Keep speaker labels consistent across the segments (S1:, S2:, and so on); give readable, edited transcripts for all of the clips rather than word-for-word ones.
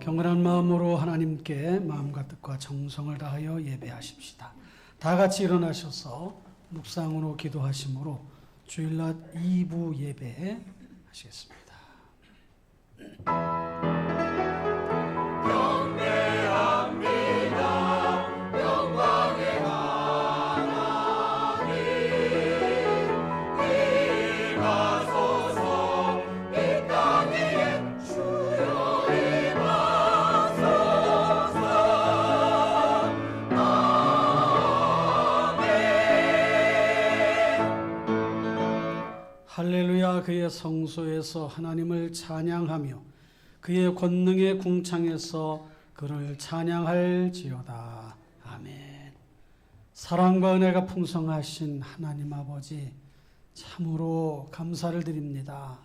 S1: 경건한 마음으로 하나님께 마음과 뜻과 정성을 다하여 예배하십시다. 다 같이 일어나셔서 묵상으로 기도하심으로 주일낮 2부 예배 하시겠습니다. 할렐루야. 그의 성소에서 하나님을 찬양하며 그의 권능의 궁창에서 그를 찬양할지어다. 아멘. 사랑과 은혜가 풍성하신 하나님 아버지, 참으로 감사를 드립니다.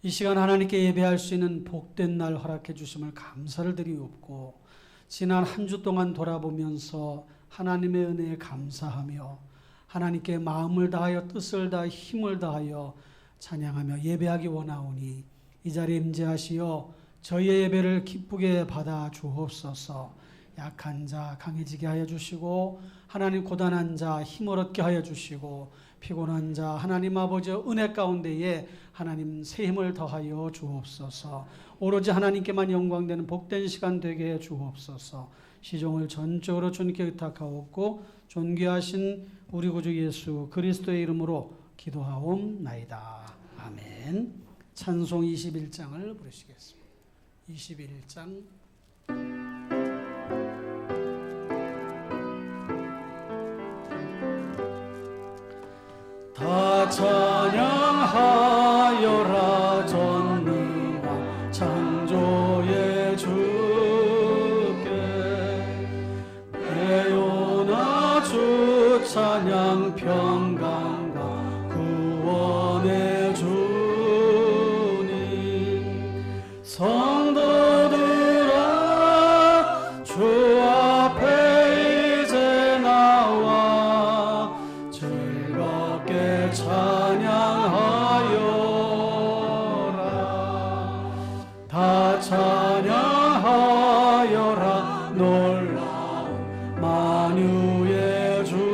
S1: 이 시간 하나님께 예배할 수 있는 복된 날 허락해 주심을 감사를 드리옵고, 지난 한 주 동안 돌아보면서 하나님의 은혜에 감사하며 하나님께 마음을 다하여 뜻을 다하여 힘을 다하여 찬양하며 예배하기 원하오니, 이 자리에 임재하시어 저희의 예배를 기쁘게 받아 주옵소서. 약한 자 강해지게 하여 주시고, 하나님 고단한 자 힘을 얻게 하여 주시고, 피곤한 자 하나님 아버지 은혜 가운데에 하나님 새 힘을 더하여 주옵소서. 오로지 하나님께만 영광되는 복된 시간 되게 해 주옵소서. 시종을 전적으로 주님께 의탁하옵고 존귀하신 우리 구주 예수 그리스도의 이름으로 기도하옵나이다. 아멘. 찬송 21장을 부르시겠습니다. 21장. 다 찬양하여라 전능한 창조의 주께, 배요나 주 찬양 평강과 구원의 주님, 성도들아 주 앞에 이제 나와 즐겁게 찬양하여라. 다 찬양하여라 놀라운 만유의 주께,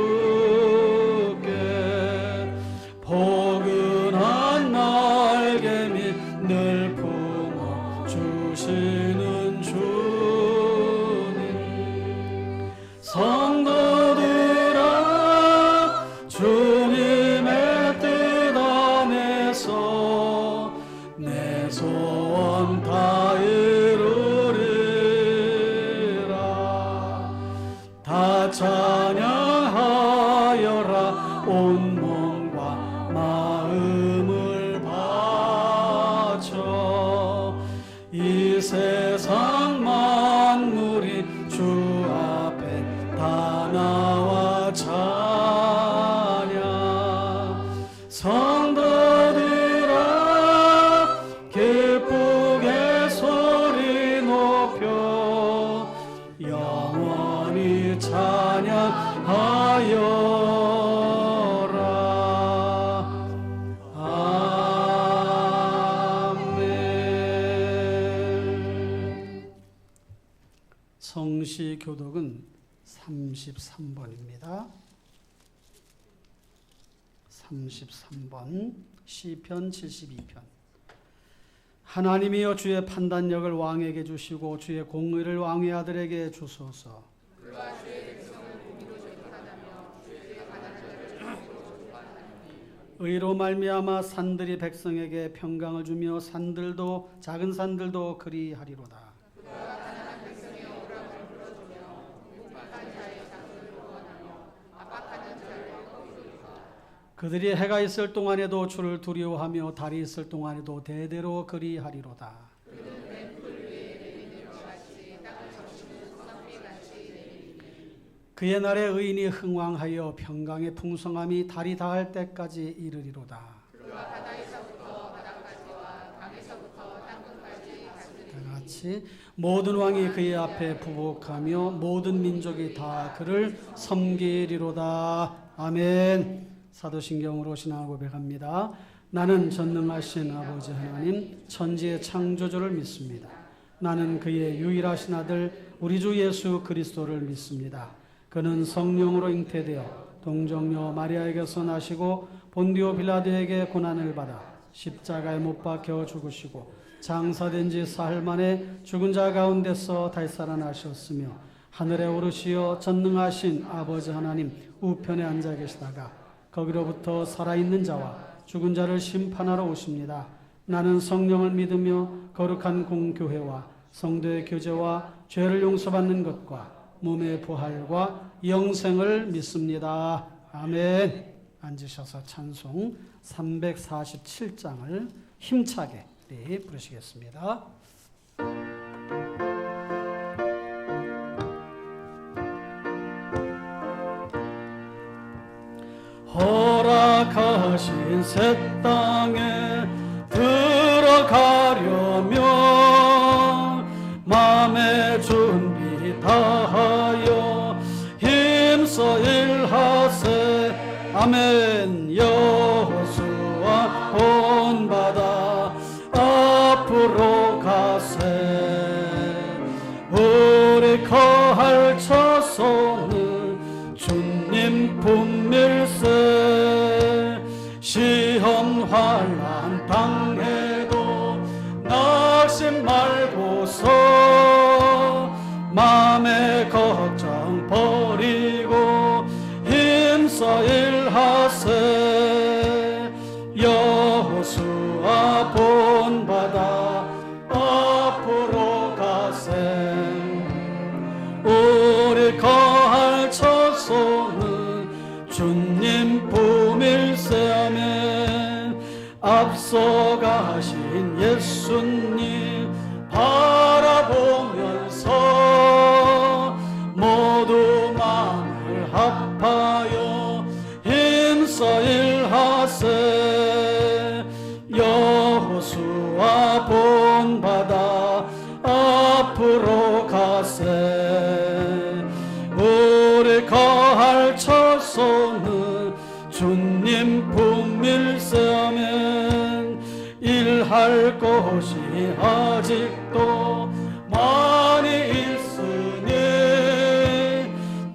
S1: 포근한 날개 및 늘 품어 주시는 주님, 성도들아 주님의 뜻 안에서 내 소원 다 이루리라. 다 찬양하여라 온 몸과 마음을 바쳐, 이 세상 만물이 주 앞에 다 나와 찬양, 성도들아 기쁘게 소리 높여 영원히 찬양하여라. 아멘. 성시 교독은 33번입니다. 33번 시편 72편. 하나님이여 주의 판단력을 왕에게 주시고 주의 공의를 왕의 아들에게 주소서.
S2: 그가 주의 백성을 공의로 저주하다며 주의 가난한 자를 정의로 조주하나니,
S1: 의로 말미암아 산들이 백성에게 평강을 주며 산들도 작은 산들도 그리하리로다.
S2: 그가 가난한 백성의 억울함을 풀어주며 궁핍한 자의 장소를 구원하며 압박하는 자를 꺾으리로다.
S1: 그들이 해가 있을 동안에도 주를 두려워하며 달이 있을 동안에도 대대로 그리하리로다.
S2: 그는 맹불 위에 내리는 것 같이 땅을 적시는 소낙비같이 내리니,
S1: 그의 날에 의인이 흥왕하여 평강의 풍성함이 달이 닿을 때까지 이르리로다.
S2: 그가 바다에서부터 바다까지와 강에서부터 땅끝까지 다스리니,
S1: 다 같이 모든 왕이 그의 앞에 부복하며 모든 민족이 다 그를 섬기리로다. 아멘. 사도신경으로 신앙을 고백합니다. 나는 전능하신 아버지 하나님 천지의 창조주를 믿습니다. 나는 그의 유일하신 아들 우리 주 예수 그리스도를 믿습니다. 그는 성령으로 잉태되어 동정녀 마리아에게서 나시고 본디오 빌라도에게 고난을 받아 십자가에 못 박혀 죽으시고 장사된 지 사흘 만에 죽은 자 가운데서 다시 살아나셨으며 하늘에 오르시어 전능하신 아버지 하나님 우편에 앉아 계시다가 거기로부터 살아있는 자와 죽은 자를 심판하러 오십니다. 나는 성령을 믿으며 거룩한 공교회와 성도의 교제와 죄를 용서받는 것과 몸의 부활과 영생을 믿습니다. 아멘. 앉으셔서 찬송 347장을 힘차게 부르시겠습니다. 허락하신 새 땅에 들어가려면 마음의 준비 다하여 힘써 일하세. 아멘. 여호수아 본받아 앞으로 가세. 우리 거할 처소는 주님 품밀세. 시험 환난 당해도 낙심 말고서 마음의 걱정 버리고 힘써 일하세. 여호수아 본받아 앞으로 가세. 우리 거할 처소는 주님 품일세. 아멘. 앞서가신 예수님 바라보면서 모두 마음을 합하여 힘써 일하세. 여호수아 본받아 앞으로 가세. 우리 거할 처소는 주님 품일세. 아멘. 일할 곳이 아직도 많이 있으니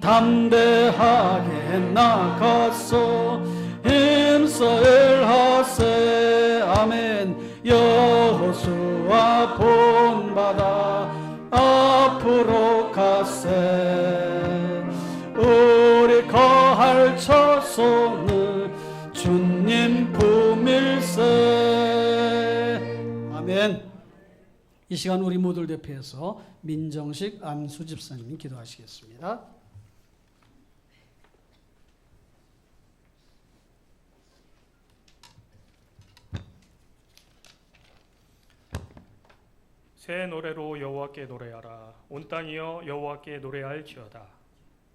S1: 담대하게 나가서 힘써 일하세. 아멘. 여호수아 본받아 앞으로 가세. 우리 거할 처소는 주님 품일세. 아멘. 이 시간 우리 모두를 대표해서 민정식 안수 집사님이 기도하시겠습니다.
S3: 새 노래로 여호와께 노래하라. 온 땅이여 여호와께 노래할지어다.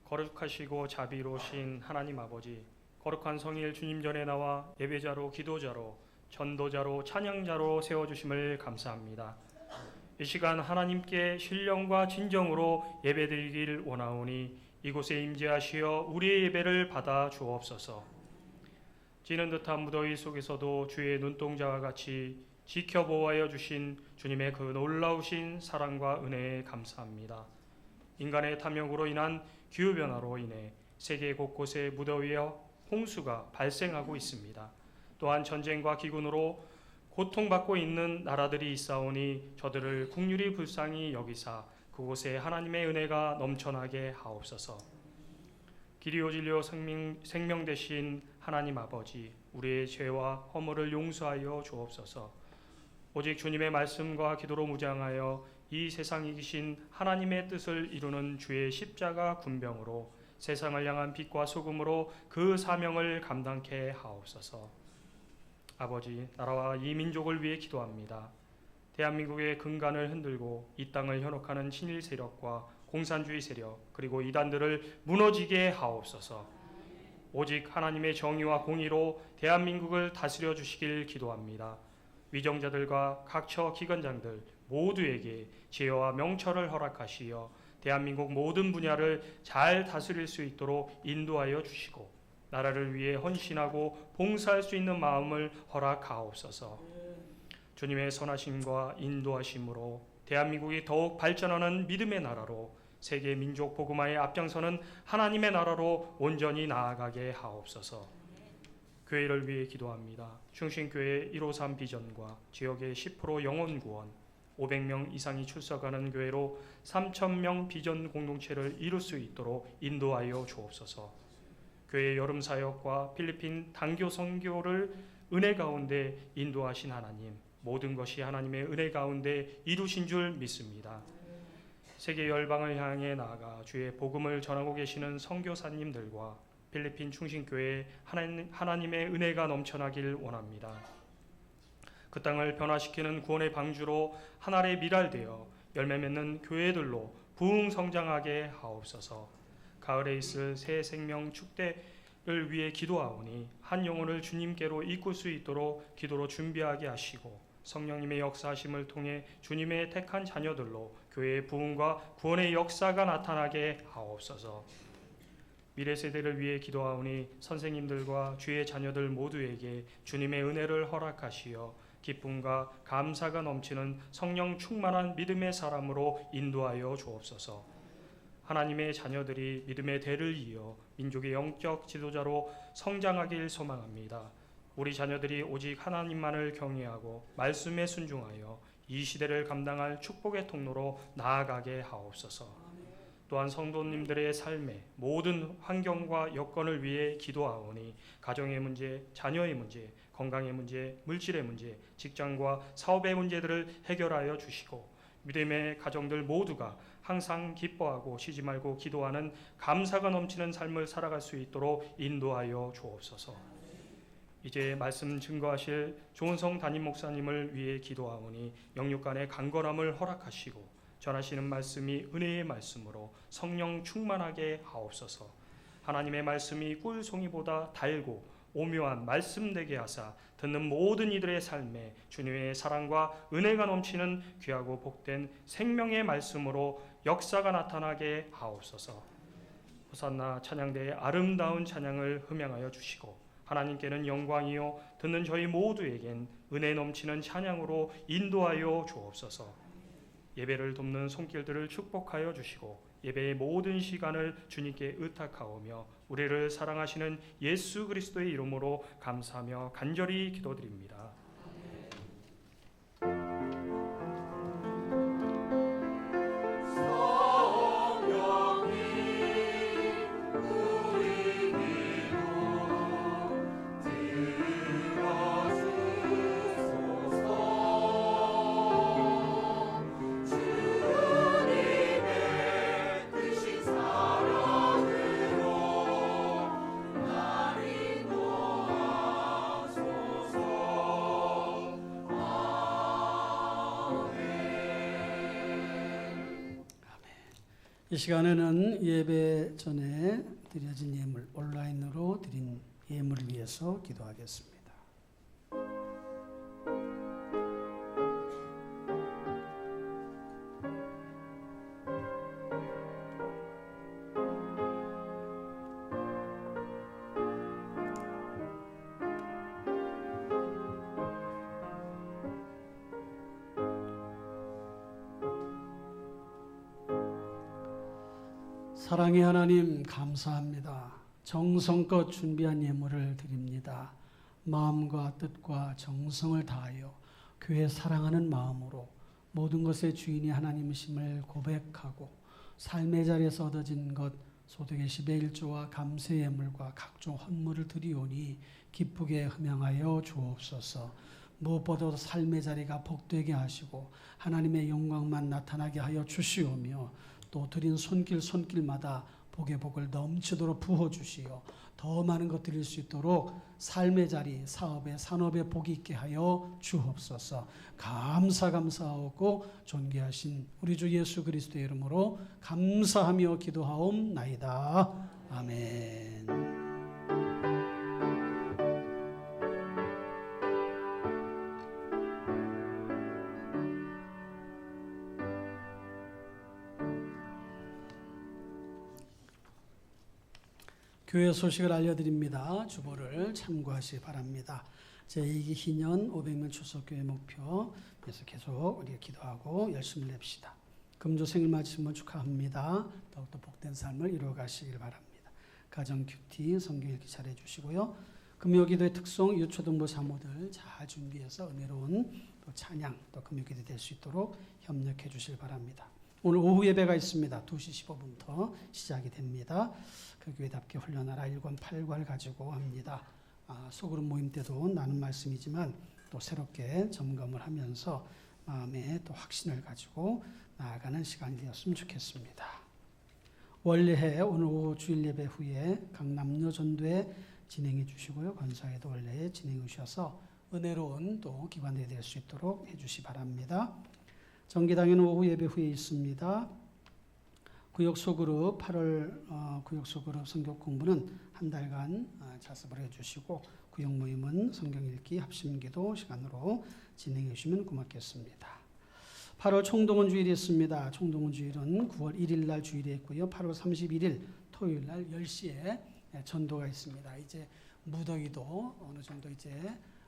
S3: 거룩하시고 자비로우신 하나님 아버지, 거룩한 성일 주님 전에 나와 예배자로 기도자로 전도자로 찬양자로 세워주심을 감사합니다. 이 시간 하나님께 신령과 진정으로 예배드리길 원하오니 이곳에 임재하시어 우리의 예배를 받아 주옵소서. 찌는 듯한 무더위 속에서도 주의 눈동자와 같이 지켜보아여 주신 주님의 그 놀라우신 사랑과 은혜에 감사합니다. 인간의 탐욕으로 인한 기후변화로 인해 세계 곳곳에 무더위와 홍수가 발생하고 있습니다. 또한 전쟁과 기근으로 고통받고 있는 나라들이 있사오니 저들을 긍휼히 불쌍히 여기사 그곳에 하나님의 은혜가 넘쳐나게 하옵소서. 길이요 진리요 생명 되신 하나님 아버지, 우리의 죄와 허물을 용서하여 주옵소서. 오직 주님의 말씀과 기도로 무장하여 이 세상에 계신 하나님의 뜻을 이루는 주의 십자가 군병으로 세상을 향한 빛과 소금으로 그 사명을 감당케 하옵소서. 아버지, 나라와 이 민족을 위해 기도합니다. 대한민국의 근간을 흔들고 이 땅을 현혹하는 친일 세력과 공산주의 세력 그리고 이단들을 무너지게 하옵소서. 오직 하나님의 정의와 공의로 대한민국을 다스려 주시길 기도합니다. 위정자들과 각처 기관장들 모두에게 지혜와 명철을 허락하시어 대한민국 모든 분야를 잘 다스릴 수 있도록 인도하여 주시고 나라를 위해 헌신하고 봉사할 수 있는 마음을 허락하옵소서. 주님의 선하심과 인도하심으로 대한민국이 더욱 발전하는 믿음의 나라로 세계 민족 복음화의 앞장서는 하나님의 나라로 온전히 나아가게 하옵소서. 교회를 위해 기도합니다. 충신교회 153 비전과 지역의 10% 영혼 구원, 500명 이상이 출석하는 교회로 3,000명 비전 공동체를 이룰 수 있도록 인도하여 주옵소서. 교회 여름 사역과 필리핀 단교 선교를 은혜 가운데 인도하신 하나님, 모든 것이 하나님의 은혜 가운데 이루신 줄 믿습니다. 세계 열방을 향해 나아가 주의 복음을 전하고 계시는 선교사님들과 필리핀 충신교회에 하나님의 은혜가 넘쳐나길 원합니다. 그 땅을 변화시키는 구원의 방주로 하늘에 미랄되어 열매 맺는 교회들로 부흥성장하게 하옵소서. 가을에 있을 새 생명 축대를 위해 기도하오니 한 영혼을 주님께로 이끌 수 있도록 기도로 준비하게 하시고 성령님의 역사하심을 통해 주님의 택한 자녀들로 교회의 부흥과 구원의 역사가 나타나게 하옵소서. 미래 세대를 위해 기도하오니 선생님들과 주의 자녀들 모두에게 주님의 은혜를 허락하시어 기쁨과 감사가 넘치는 성령 충만한 믿음의 사람으로 인도하여 주옵소서. 하나님의 자녀들이 믿음의 대를 이어 민족의 영적 지도자로 성장하길 소망합니다. 우리 자녀들이 오직 하나님만을 경외하고 말씀에 순종하여 이 시대를 감당할 축복의 통로로 나아가게 하옵소서. 또한 성도님들의 삶의 모든 환경과 여건을 위해 기도하오니 가정의 문제, 자녀의 문제, 건강의 문제, 물질의 문제, 직장과 사업의 문제들을 해결하여 주시고 믿음의 가정들 모두가 항상 기뻐하고 쉬지 말고 기도하는 감사가 넘치는 삶을 살아갈 수 있도록 인도하여 주옵소서. 이제 말씀 증거하실 조은성 담임 목사님을 위해 기도하오니 영육간의 강건함을 허락하시고 전하시는 말씀이 은혜의 말씀으로 성령 충만하게 하옵소서. 하나님의 말씀이 꿀송이보다 달고 오묘한 말씀 되게 하사 듣는 모든 이들의 삶에 주님의 사랑과 은혜가 넘치는 귀하고 복된 생명의 말씀으로 역사가 나타나게 하옵소서. 호산나 찬양대의 아름다운 찬양을 흠양하여 주시고 하나님께는 영광이요 듣는 저희 모두에겐 은혜 넘치는 찬양으로 인도하여 주옵소서. 예배를 돕는 손길들을 축복하여 주시고 예배의 모든 시간을 주님께 의탁하오며 우리를 사랑하시는 예수 그리스도의 이름으로 감사하며 간절히 기도드립니다.
S1: 이 시간에는 예배 전에 드려진 예물, 온라인으로 드린 예물을 위해서 기도하겠습니다. 사랑의 하나님 감사합니다. 정성껏 준비한 예물을 드립니다. 마음과 뜻과 정성을 다하여 교회 사랑하는 마음으로 모든 것의 주인이 하나님이심을 고백하고 삶의 자리에서 얻어진 것 소득의 10의 1조와 감사 예물과 각종 헌물을 드리오니 기쁘게 흠양하여 주옵소서. 무엇보다도 삶의 자리가 복되게 하시고 하나님의 영광만 나타나게 하여 주시오며 또 드린 손길마다 복의 복을 넘치도록 부어주시어 더 많은 것 드릴 수 있도록 삶의 자리, 사업의 산업에 복이 있게 하여 주옵소서. 감사하고 존귀하신 우리 주 예수 그리스도의 이름으로 감사하며 기도하옵나이다. 아멘. 교회 소식을 알려드립니다. 주보를 참고하시기 바랍니다. 제2기 희년 500명 출석교회 목표 그래서 계속 우리가 기도하고 열심을 냅시다. 금조 생일 맞으신 분 축하합니다. 더욱더 복된 삶을 이루어 가시길 바랍니다. 가정 큐티 성경 읽기 잘 해주시고요. 금요기도의 특송 유초등부 사모들 잘 준비해서 은혜로운 또 찬양 또 금요기도 될 수 있도록 협력해 주실 바랍니다. 오늘 오후 예배가 있습니다. 2시 15분부터 시작이 됩니다. 그 교회답게 훈련하라 1권 8권 가지고 합니다. 소그룹 모임 때도 나눈 말씀이지만 또 새롭게 점검을 하면서 마음에 또 확신을 가지고 나아가는 시간이 되었으면 좋겠습니다. 원래해 오늘 오후 주일 예배 후에 각 남녀 전도회 진행해 주시고요. 권사회도 원래 진행해 주셔서 은혜로운 또 기관들이 될 수 있도록 해 주시 바랍니다. 정기당회는 오후 예배 후에 있습니다. 구역 소그룹 8월 구역 소그룹 성경 공부는 한 달간 자습을 해주시고 구역 모임은 성경 읽기 합심기도 시간으로 진행해 주시면 고맙겠습니다. 8월 총동원 주일이 있습니다. 총동원 주일은 9월 1일 날 주일이 있고요. 8월 31일 토요일 날 10시에 전도가 있습니다. 이제 무더기도 어느 정도 이제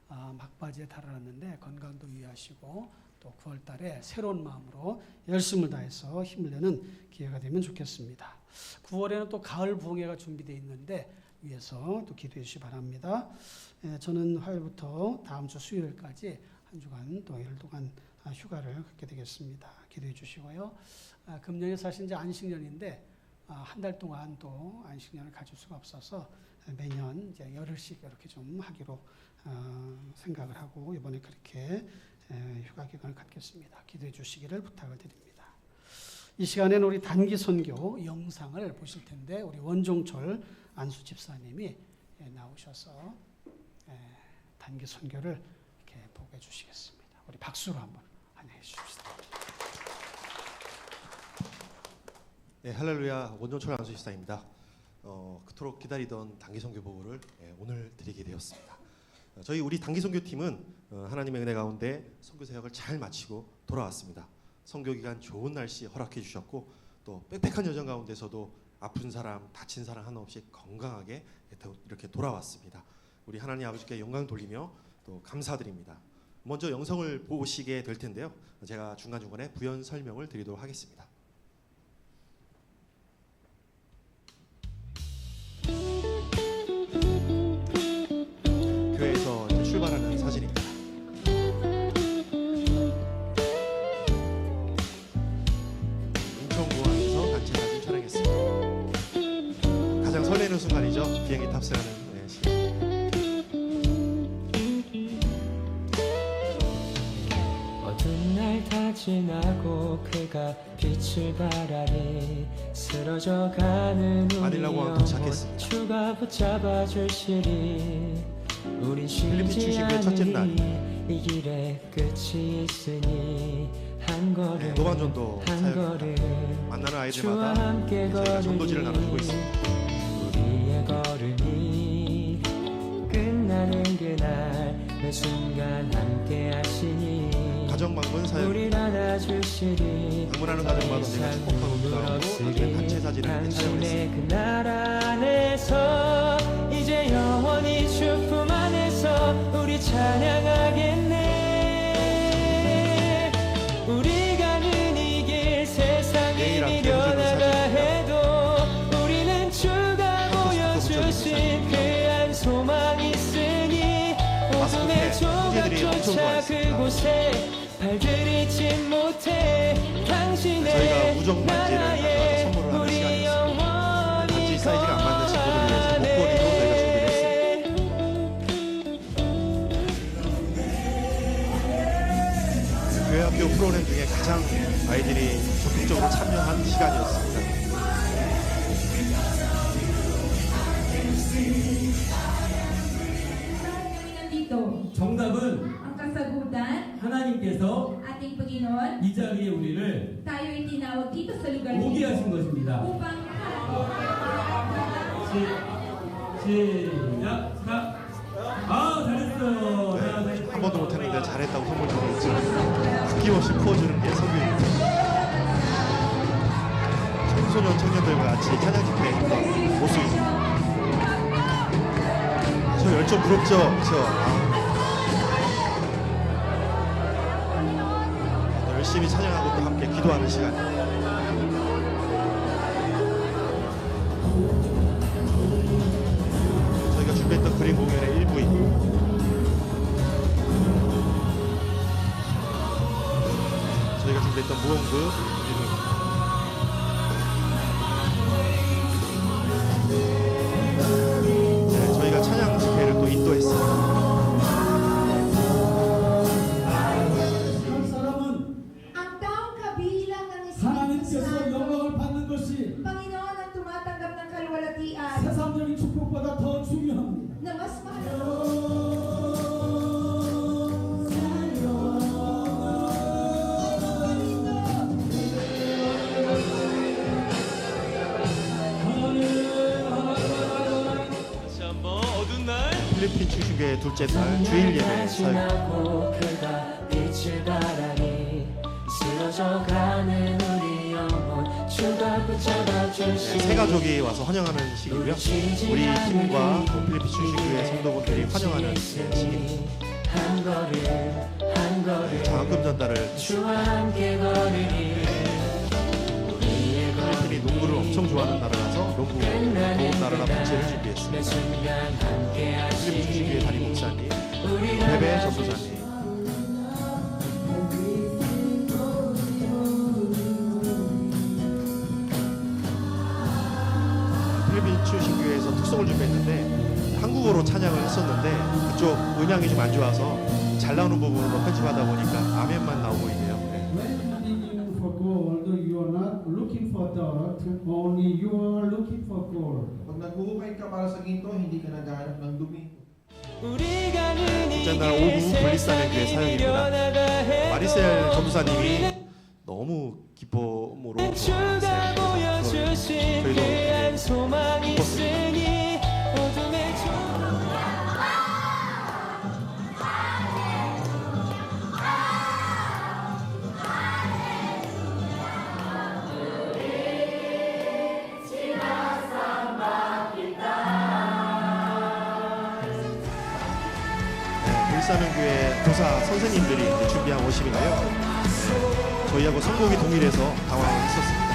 S1: 막바지에 달아났는데 건강도 유의하시고 또 9월 달에 새로운 마음으로 열심을 다해서 힘을 내는 기회가 되면 좋겠습니다. 9월에는 또 가을 부흥회가 준비되어 있는데 위해서 또 기도해 주시기 바랍니다. 저는 화요일부터 다음 주 수요일까지 한 주간 또 일 동안 휴가를 갖게 되겠습니다. 기도해 주시고요. 금년에 사실 이제 안식년인데 한 달 동안 또 안식년을 가질 수가 없어서 매년 이제 열흘씩 이렇게 좀 하기로 생각을 하고 이번에 그렇게 휴가 기간을 갖겠습니다. 기도해 주시기를 부탁을 드립니다. 이 시간에는 우리 단기 선교 영상을 보실 텐데 우리 원종철 안수 집사님이 나오셔서 단기 선교를 이렇게 보고 해주시겠습니다. 우리 박수로 한번 환영해 주십시다.
S4: 네, 할렐루야. 원종철 안수 집사입니다. 그토록 기다리던 단기 선교 보고를 오늘 드리게 되었습니다. 저희 우리 단기 선교팀은 하나님의 은혜 가운데 선교 사역을 잘 마치고 돌아왔습니다. 선교 기간 좋은 날씨 허락해 주셨고 또 빽빽한 여정 가운데서도 아픈 사람, 다친 사람 하나 없이 건강하게 이렇게 돌아왔습니다. 우리 하나님 아버지께 영광 돌리며 또 감사드립니다. 먼저 영상을 보시게 될 텐데요. 제가 중간중간에 부연 설명을 드리도록 하겠습니다. 교회에서 출발하는 사진입니다. 인천공항에서 단체 사진 촬영했습니다. 가장 설레는 순간이죠. 비행기 탑승하는 시간.
S5: 어두운 날 다 지나고 그가 빛을 발하니 쓰러져가는 우리
S4: 마닐라 공항 도착했습니다.
S5: 주가 붙잡아 주시리. 우린
S4: 필리핀
S5: 쉬지
S4: 출신의 첫째 날.
S5: 않으니 이 길에 끝이 있으니 한 걸음
S4: 노방전도
S5: 한
S4: 사역입니다.
S5: 걸음
S4: 만나는
S5: 주와
S4: 아이들마다
S5: 함께
S4: 저희가 전도지를 나눠주고
S5: 걸으니
S4: 있습니다.
S5: 우리의 걸음이 끝나는 그날 매 순간 함께 하시니
S4: 가정 방문 사역.
S5: 우릴 안아주시리.
S4: 방문하는 가정마다 저희가 축복하고 기도하고 나중에 단체 사진을 이렇게
S5: 당신의
S4: 촬영했습니다.
S5: 그날 안에서 이제 영원히 주품 안에서 우리 찬양하겠네. 우리 가는 이 길 세상이
S4: 내일 앞에
S5: 미련하다
S4: 오셔서
S5: 해도 우리는 주가 보여주신 그 한 소망 있으니 어둠의
S4: 형제들이 엄청
S5: 조각조차
S4: 좋아했습니다.
S5: 그곳에 발들이지 못해 당신의
S4: 저희가 우정 반지를
S5: 나라에
S4: 가져와서 선물을 하는
S5: 우리
S4: 시간이었습니다.
S5: 영원히
S4: 반지 사이즈가 안 맞는 친구들을 위해서 목걸이도 저희가 준비했습니다. 교회 학교 프로그램 중에 가장 아이들이 적극적으로 참여한 시간이었습니다.
S2: Dito,
S6: 정답은
S2: ang kasagutan,
S6: 하나님께서
S2: ating Panginoon,
S6: 이 자리에 우리를
S2: tayo ay tinawag dito sa lugar
S6: 오게
S2: nito
S6: 하신 것입니다.
S2: upang
S6: 시작. 잘했어.
S4: 네, 한 번도 못했는데 잘했다고 선물 주고 아낌없이 풀어주는 게 선교입니다. 청소년 청년들과 같이 찬양 집회했던 모습입니다. 저 열정 부럽죠? 그렇죠? 열심히 찬양하고 또 함께 기도하는 시간입니다. 저희가 준비했던 그림 공연의 일부이고 저희가 준비했던 무언그 일부입니다. 네, 저희가 찬양 집회를 또 인도했습니다.
S1: 한 사람은
S2: Ang taong kabilang ng Espiritu
S1: 하나님께서
S2: Santo,
S1: 영광을 받는 것이
S2: Panginoon ang tumatanggap ng kaluwalhatian
S1: 세상적인 축복보다 더 중요합니다.
S2: na mas mahalaga.
S7: 다시 한번 어두운 날
S4: 필리핀 출신교회 둘째 날 주일 예배 사역
S5: 지나고 그가 빛을 발하니 쓰러져가는 우리 영혼 주가 붙잡아 주시니
S4: 새 가족이 와서 환영하는 시기고요. 우리 팀과 또 필리핀 출신교회 성도분들이 환영하는 시기입니다.
S5: 한 걸음
S4: 장학금 전달을
S5: 주와 함께 걸으니 우리의
S4: 필리핀이 농구를 엄청 좋아하는 나라라서 농구 좋은 나라라 단체를 준비했습니다.
S5: 매 순간 함께
S4: 필리핀
S5: 하시니
S4: 출신교회 담임 목사님,
S5: 우리가
S4: 베베 전도사님, 필리핀 출신교회에서 특송을 준비했는데 한국어로 찬양을 했었는데 그쪽 음향이 좀 안 좋아서 잘 나오는 부분으로 편집하다 보니까 아멘만 나오고 있네요. 네.
S1: When digging for gold, you are not looking for dirt, only you are looking for gold.
S8: Pag naghuhukay ka para sa ginto, hindi ka naghahanap ng dumi.
S5: 우리가
S4: 둘째 날 오후 블리스타는 교회 사역입니다. 마리셀 전도사님이 너무 기쁨으로
S5: 주가 보여주신
S4: 저희도
S5: 귀한 소망이 있으니 어둠의
S4: 불사명교회 교사 선생님들이 이제 준비한 워십인데요. 저희하고 선곡이 동일해서 당황을 했었습니다.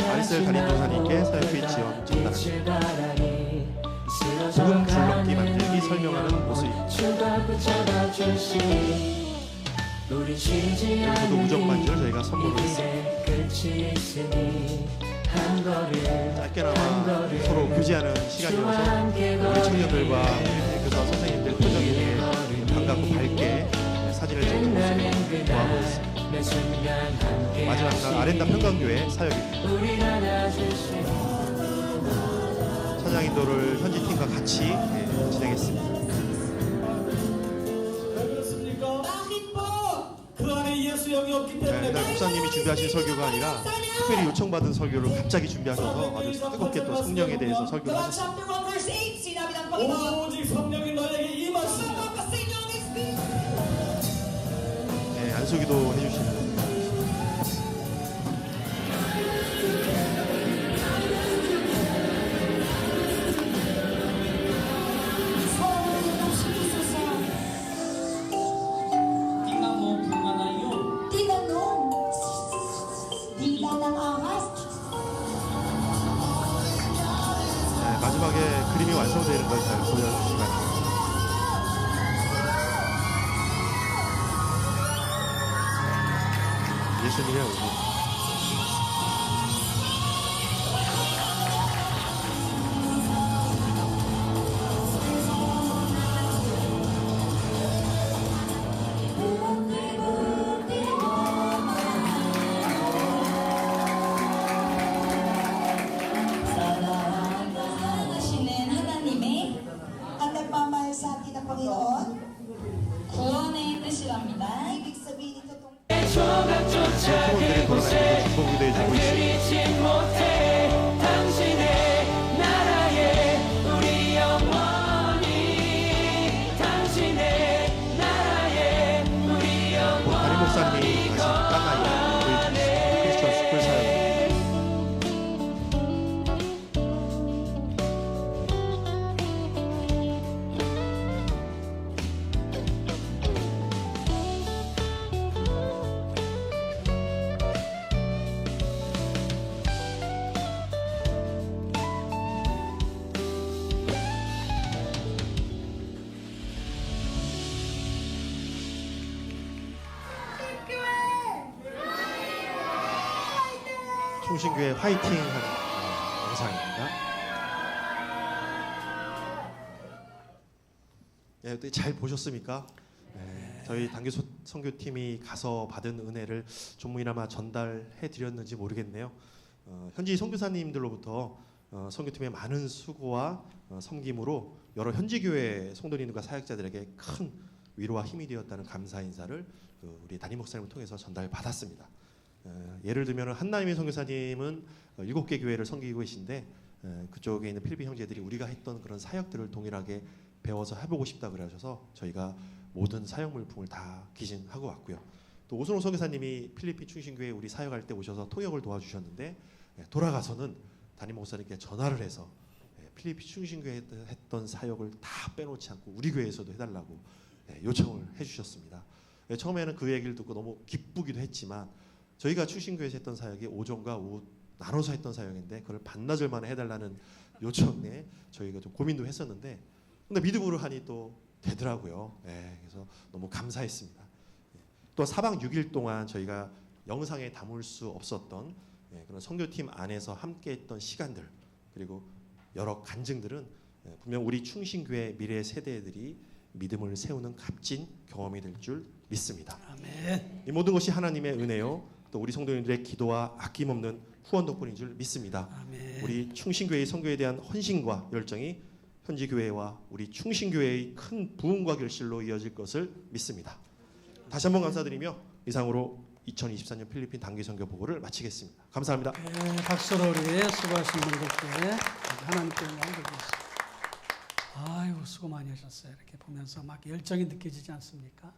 S4: 마리셀 담임 전도사님께 사역회 지원 전달합니다. 복음 줄넘기 만들기 설명하는 모습입니다. 여기서도 우정 반지를 저희가 선물을 했습니다. 짧게나마 서로 교제하는 시간이어서 우리 청년들과 교사 선생님들 표정이 되게 반갑고 밝게 사진을 찍는 모습을 보하고 있습니다. 마지막 날 아렌다 평강교회 사역입니다. 찬양 인도를 현지팀과 같이 진행했습니다.
S1: 왜 그렇습니까? 그 안에 예수 영이 없기 때문에
S4: 이날 목사님이 준비하신 설교가 아니라 특별히 요청받은 설교를 갑자기 준비하셔서 아주 뜨겁게 또 성령에 대해서 설교를 하셨습니다.
S1: 오직 성령이 너에게 임하시며
S4: 네, 안수기도 해주시는 마지막에 그림이 완성되는 걸 잘 보여주시면 예수님의 얼굴.
S9: 사랑하시는 하나님의 ang nagmamahal sa atin na Panginoon, 구원의 뜻이랍니다. Ibig sabihin ito
S5: 조각조차 그곳에
S4: 충신교회 화이팅하는 영상입니다. 네, 잘 보셨습니까? 네, 저희 단기 선교팀이 가서 받은 은혜를 조금이나마 전달해 드렸는지 모르겠네요. 현지 선교사님들로부터 선교팀의 많은 수고와 섬김으로 여러 현지 교회 성도님들과 사역자들에게 큰 위로와 힘이 되었다는 감사 인사를 우리 담임 목사님을 통해서 전달받았습니다. 예를 들면 한나님의 선교사님은 7개 교회를 섬기고 계신데 그쪽에 있는 필리핀 형제들이 우리가 했던 그런 사역들을 동일하게 배워서 해보고 싶다 그러셔서 저희가 모든 사역 물품을 다 기증하고 왔고요. 또 오순호 선교사님이 필리핀 충신교회 우리 사역할 때 오셔서 통역을 도와주셨는데 돌아가서는 담임 목사님께 전화를 해서 필리핀 충신교회 했던 사역을 다 빼놓지 않고 우리 교회에서도 해달라고 요청을 해주셨습니다. 처음에는 그 얘기를 듣고 너무 기쁘기도 했지만 저희가 충신교회에서 했던 사역이 오전과 오후 나눠서 했던 사역인데 그걸 반나절 만에 해달라는 요청에 저희가 좀 고민도 했었는데 근데 믿음으로 하니 또 되더라고요. 그래서 너무 감사했습니다. 또 4박 6일 동안 저희가 영상에 담을 수 없었던 그런 선교팀 안에서 함께했던 시간들 그리고 여러 간증들은 분명 우리 충신교회 미래 세대들이 믿음을 세우는 값진 경험이 될 줄 믿습니다.
S1: 아멘.
S4: 이 모든 것이 하나님의 은혜요 또 우리 성도님들의 기도와 아낌없는 후원 덕분인 줄 믿습니다.
S1: 아멘.
S4: 우리 충신교회의 선교에 대한 헌신과 열정이 현지 교회와 우리 충신교회의 큰 부흥과 결실로 이어질 것을 믿습니다. 다시 한번 감사드리며 이상으로 2024년 필리핀 단기 선교 보고를 마치겠습니다. 감사합니다.
S1: 박수로 우리 수고하신 분들께 하나님께 영광 드리겠습니다. 아유 수고 많이 하셨어요. 이렇게 보면서 막 열정이 느껴지지 않습니까?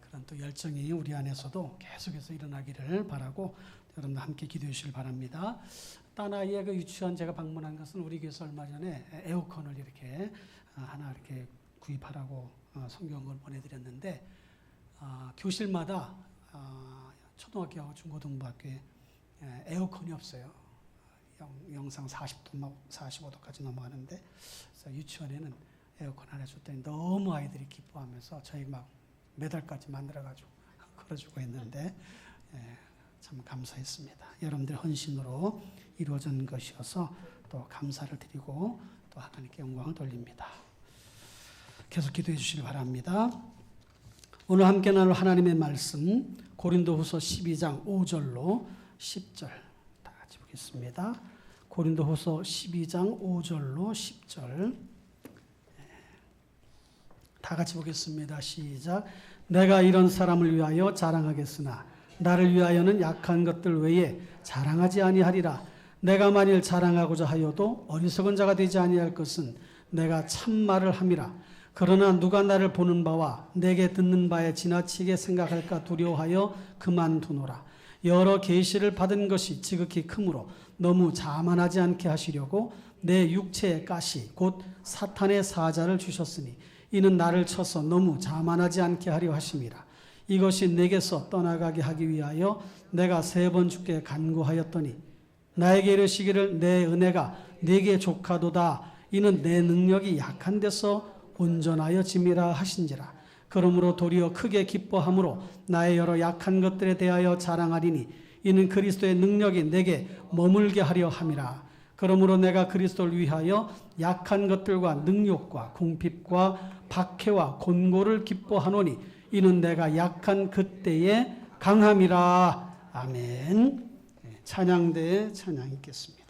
S1: 그런 또 열정이 우리 안에서도 계속해서 일어나기를 바라고 여러분들 함께 기도해 주시길 바랍니다. 딸아이의 그 유치원 제가 방문한 것은 우리 교회에서 얼마 전에 에어컨을 이렇게 하나 이렇게 구입하라고 성경을 보내드렸는데 교실마다 초등학교하고 중고등부학교에 에어컨이 없어요. 영상 40도, 45도까지 넘어가는데 그래서 유치원에는 에어컨 하나 줬더니 너무 아이들이 기뻐하면서 저희 막 메달까지 만들어가지고 걸어주고 했는데 참 감사했습니다. 여러분들의 헌신으로 이루어진 것이어서 또 감사를 드리고 또 하나님께 영광을 돌립니다. 계속 기도해 주시기 바랍니다. 오늘 함께 나눌 하나님의 말씀 고린도후서 12장 5절로 10절 다 같이 보겠습니다. 고린도후서 12장 5절로 10절 다 같이 보겠습니다. 시작. 내가 이런 사람을 위하여 자랑하겠으나 나를 위하여는 약한 것들 외에 자랑하지 아니하리라. 내가 만일 자랑하고자 하여도 어리석은 자가 되지 아니할 것은 내가 참말을 함이라. 그러나 누가 나를 보는 바와 내게 듣는 바에 지나치게 생각할까 두려워하여 그만두노라. 여러 계시를 받은 것이 지극히 크므로 너무 자만하지 않게 하시려고 내 육체의 가시 곧 사탄의 사자를 주셨으니 이는 나를 쳐서 너무 자만하지 않게 하려 하심이라. 이것이 내게서 떠나가게 하기 위하여 내가 3번 주께 간구하였더니 나에게 이르시기를 내 은혜가 네게 족하도다. 이는 내 능력이 약한 데서 온전하여 짐이라 하신지라. 그러므로 도리어 크게 기뻐함으로 나의 여러 약한 것들에 대하여 자랑하리니 이는 그리스도의 능력이 내게 머물게 하려 함이라. 그러므로 내가 그리스도를 위하여 약한 것들과 능욕과 궁핍과 박해와 곤고를 기뻐하노니 이는 내가 약한 그때의 강함이라. 아멘. 찬양대에 찬양 있겠습니다.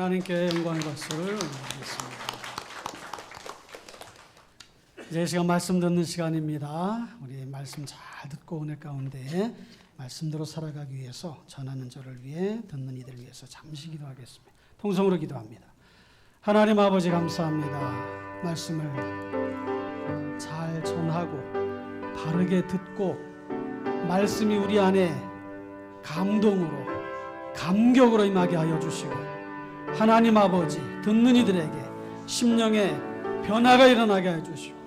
S1: 하나님께 영광의 박수를 올리겠습니다. 이제 시간 말씀 듣는 시간입니다. 우리 말씀 잘 듣고 은혜 가운데 말씀대로 살아가기 위해서 전하는 저를 위해 듣는 이들을 위해서 잠시 기도하겠습니다. 통성으로 기도합니다. 하나님 아버지 감사합니다. 말씀을 잘 전하고 바르게 듣고 말씀이 우리 안에 감동으로 감격으로 임하게 하여 주시고 하나님 아버지 듣는 이들에게 심령의 변화가 일어나게 해 주시고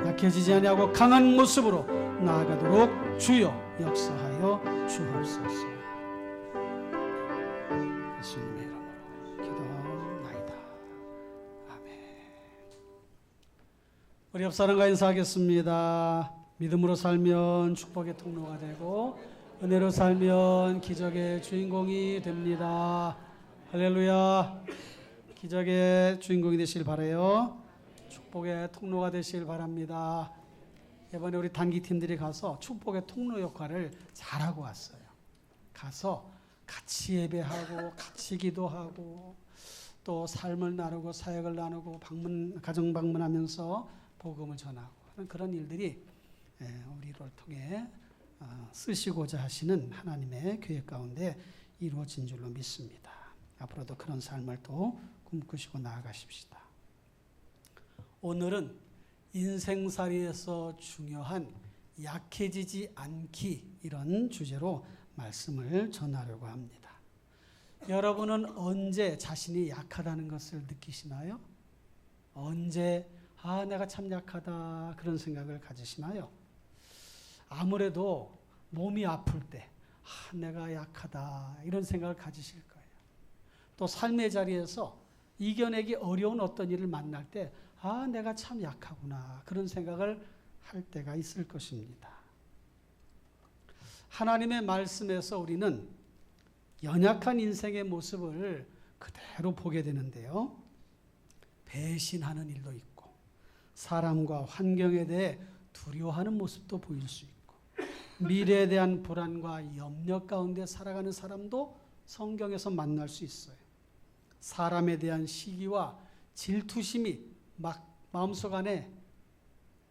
S1: 약해지지 아니하고 강한 모습으로 나아가도록 주여 역사하여 주옵소서. 예수님의 이름으로 기도하옵나이다. 아멘. 우리 옆 사람과 인사하겠습니다. 믿음으로 살면 축복의 통로가 되고 은혜로 살면 기적의 주인공이 됩니다. 할렐루야. 기적의 주인공이 되시길 바라요. 축복의 통로가 되시길 바랍니다. 이번에 우리 단기팀들이 가서 축복의 통로 역할을 잘하고 왔어요. 가서 같이 예배하고 같이 기도하고 또 삶을 나누고 사역을 나누고 가정 방문하면서 복음을 전하고 그런 일들이 우리를 통해 쓰시고자 하시는 하나님의 계획 가운데 이루어진 줄로 믿습니다. 앞으로도 그런 삶을 또 꿈꾸시고 나아가십시다. 오늘은 인생살이에서 중요한 약해지지 않기 이런 주제로 말씀을 전하려고 합니다. 여러분은 언제 자신이 약하다는 것을 느끼시나요? 언제 내가 참 약하다 그런 생각을 가지시나요? 아무래도 몸이 아플 때 내가 약하다 이런 생각을 가지실 거예요. 또 삶의 자리에서 이겨내기 어려운 어떤 일을 만날 때 내가 참 약하구나 그런 생각을 할 때가 있을 것입니다. 하나님의 말씀에서 우리는 연약한 인생의 모습을 그대로 보게 되는데요. 배신하는 일도 있고 사람과 환경에 대해 두려워하는 모습도 보일 수 있고 미래에 대한 불안과 염려 가운데 살아가는 사람도 성경에서 만날 수 있어요. 사람에 대한 시기와 질투심이 막 마음속 안에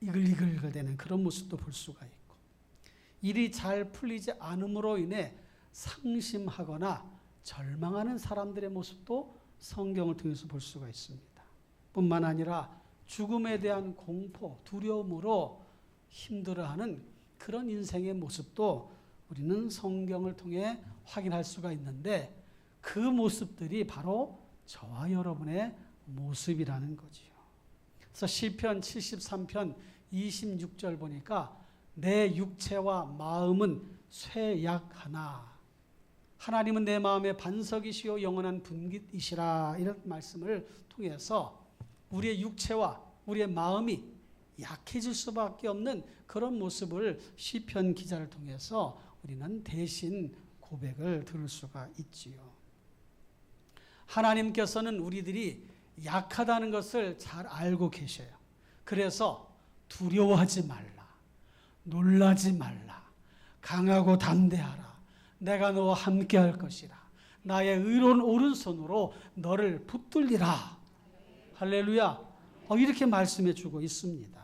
S1: 이글이글거리는 그런 모습도 볼 수가 있고 일이 잘 풀리지 않음으로 인해 상심하거나 절망하는 사람들의 모습도 성경을 통해서 볼 수가 있습니다. 뿐만 아니라 죽음에 대한 공포, 두려움으로 힘들어하는 그런 인생의 모습도 우리는 성경을 통해 확인할 수가 있는데 그 모습들이 바로 저와 여러분의 모습이라는 거지요. 그래서 시편 73편 26절 보니까 내 육체와 마음은 쇠약하나 하나님은 내 마음의 반석이시요 영원한 분깃이시라 이런 말씀을 통해서 우리의 육체와 우리의 마음이 약해질 수밖에 없는 그런 모습을 시편 기자를 통해서 우리는 대신 고백을 들을 수가 있지요. 하나님께서는 우리들이 약하다는 것을 잘 알고 계셔요. 그래서 두려워하지 말라, 놀라지 말라, 강하고 담대하라, 내가 너와 함께 할 것이라, 나의 의로운 오른손으로 너를 붙들리라. 할렐루야. 이렇게 말씀해 주고 있습니다.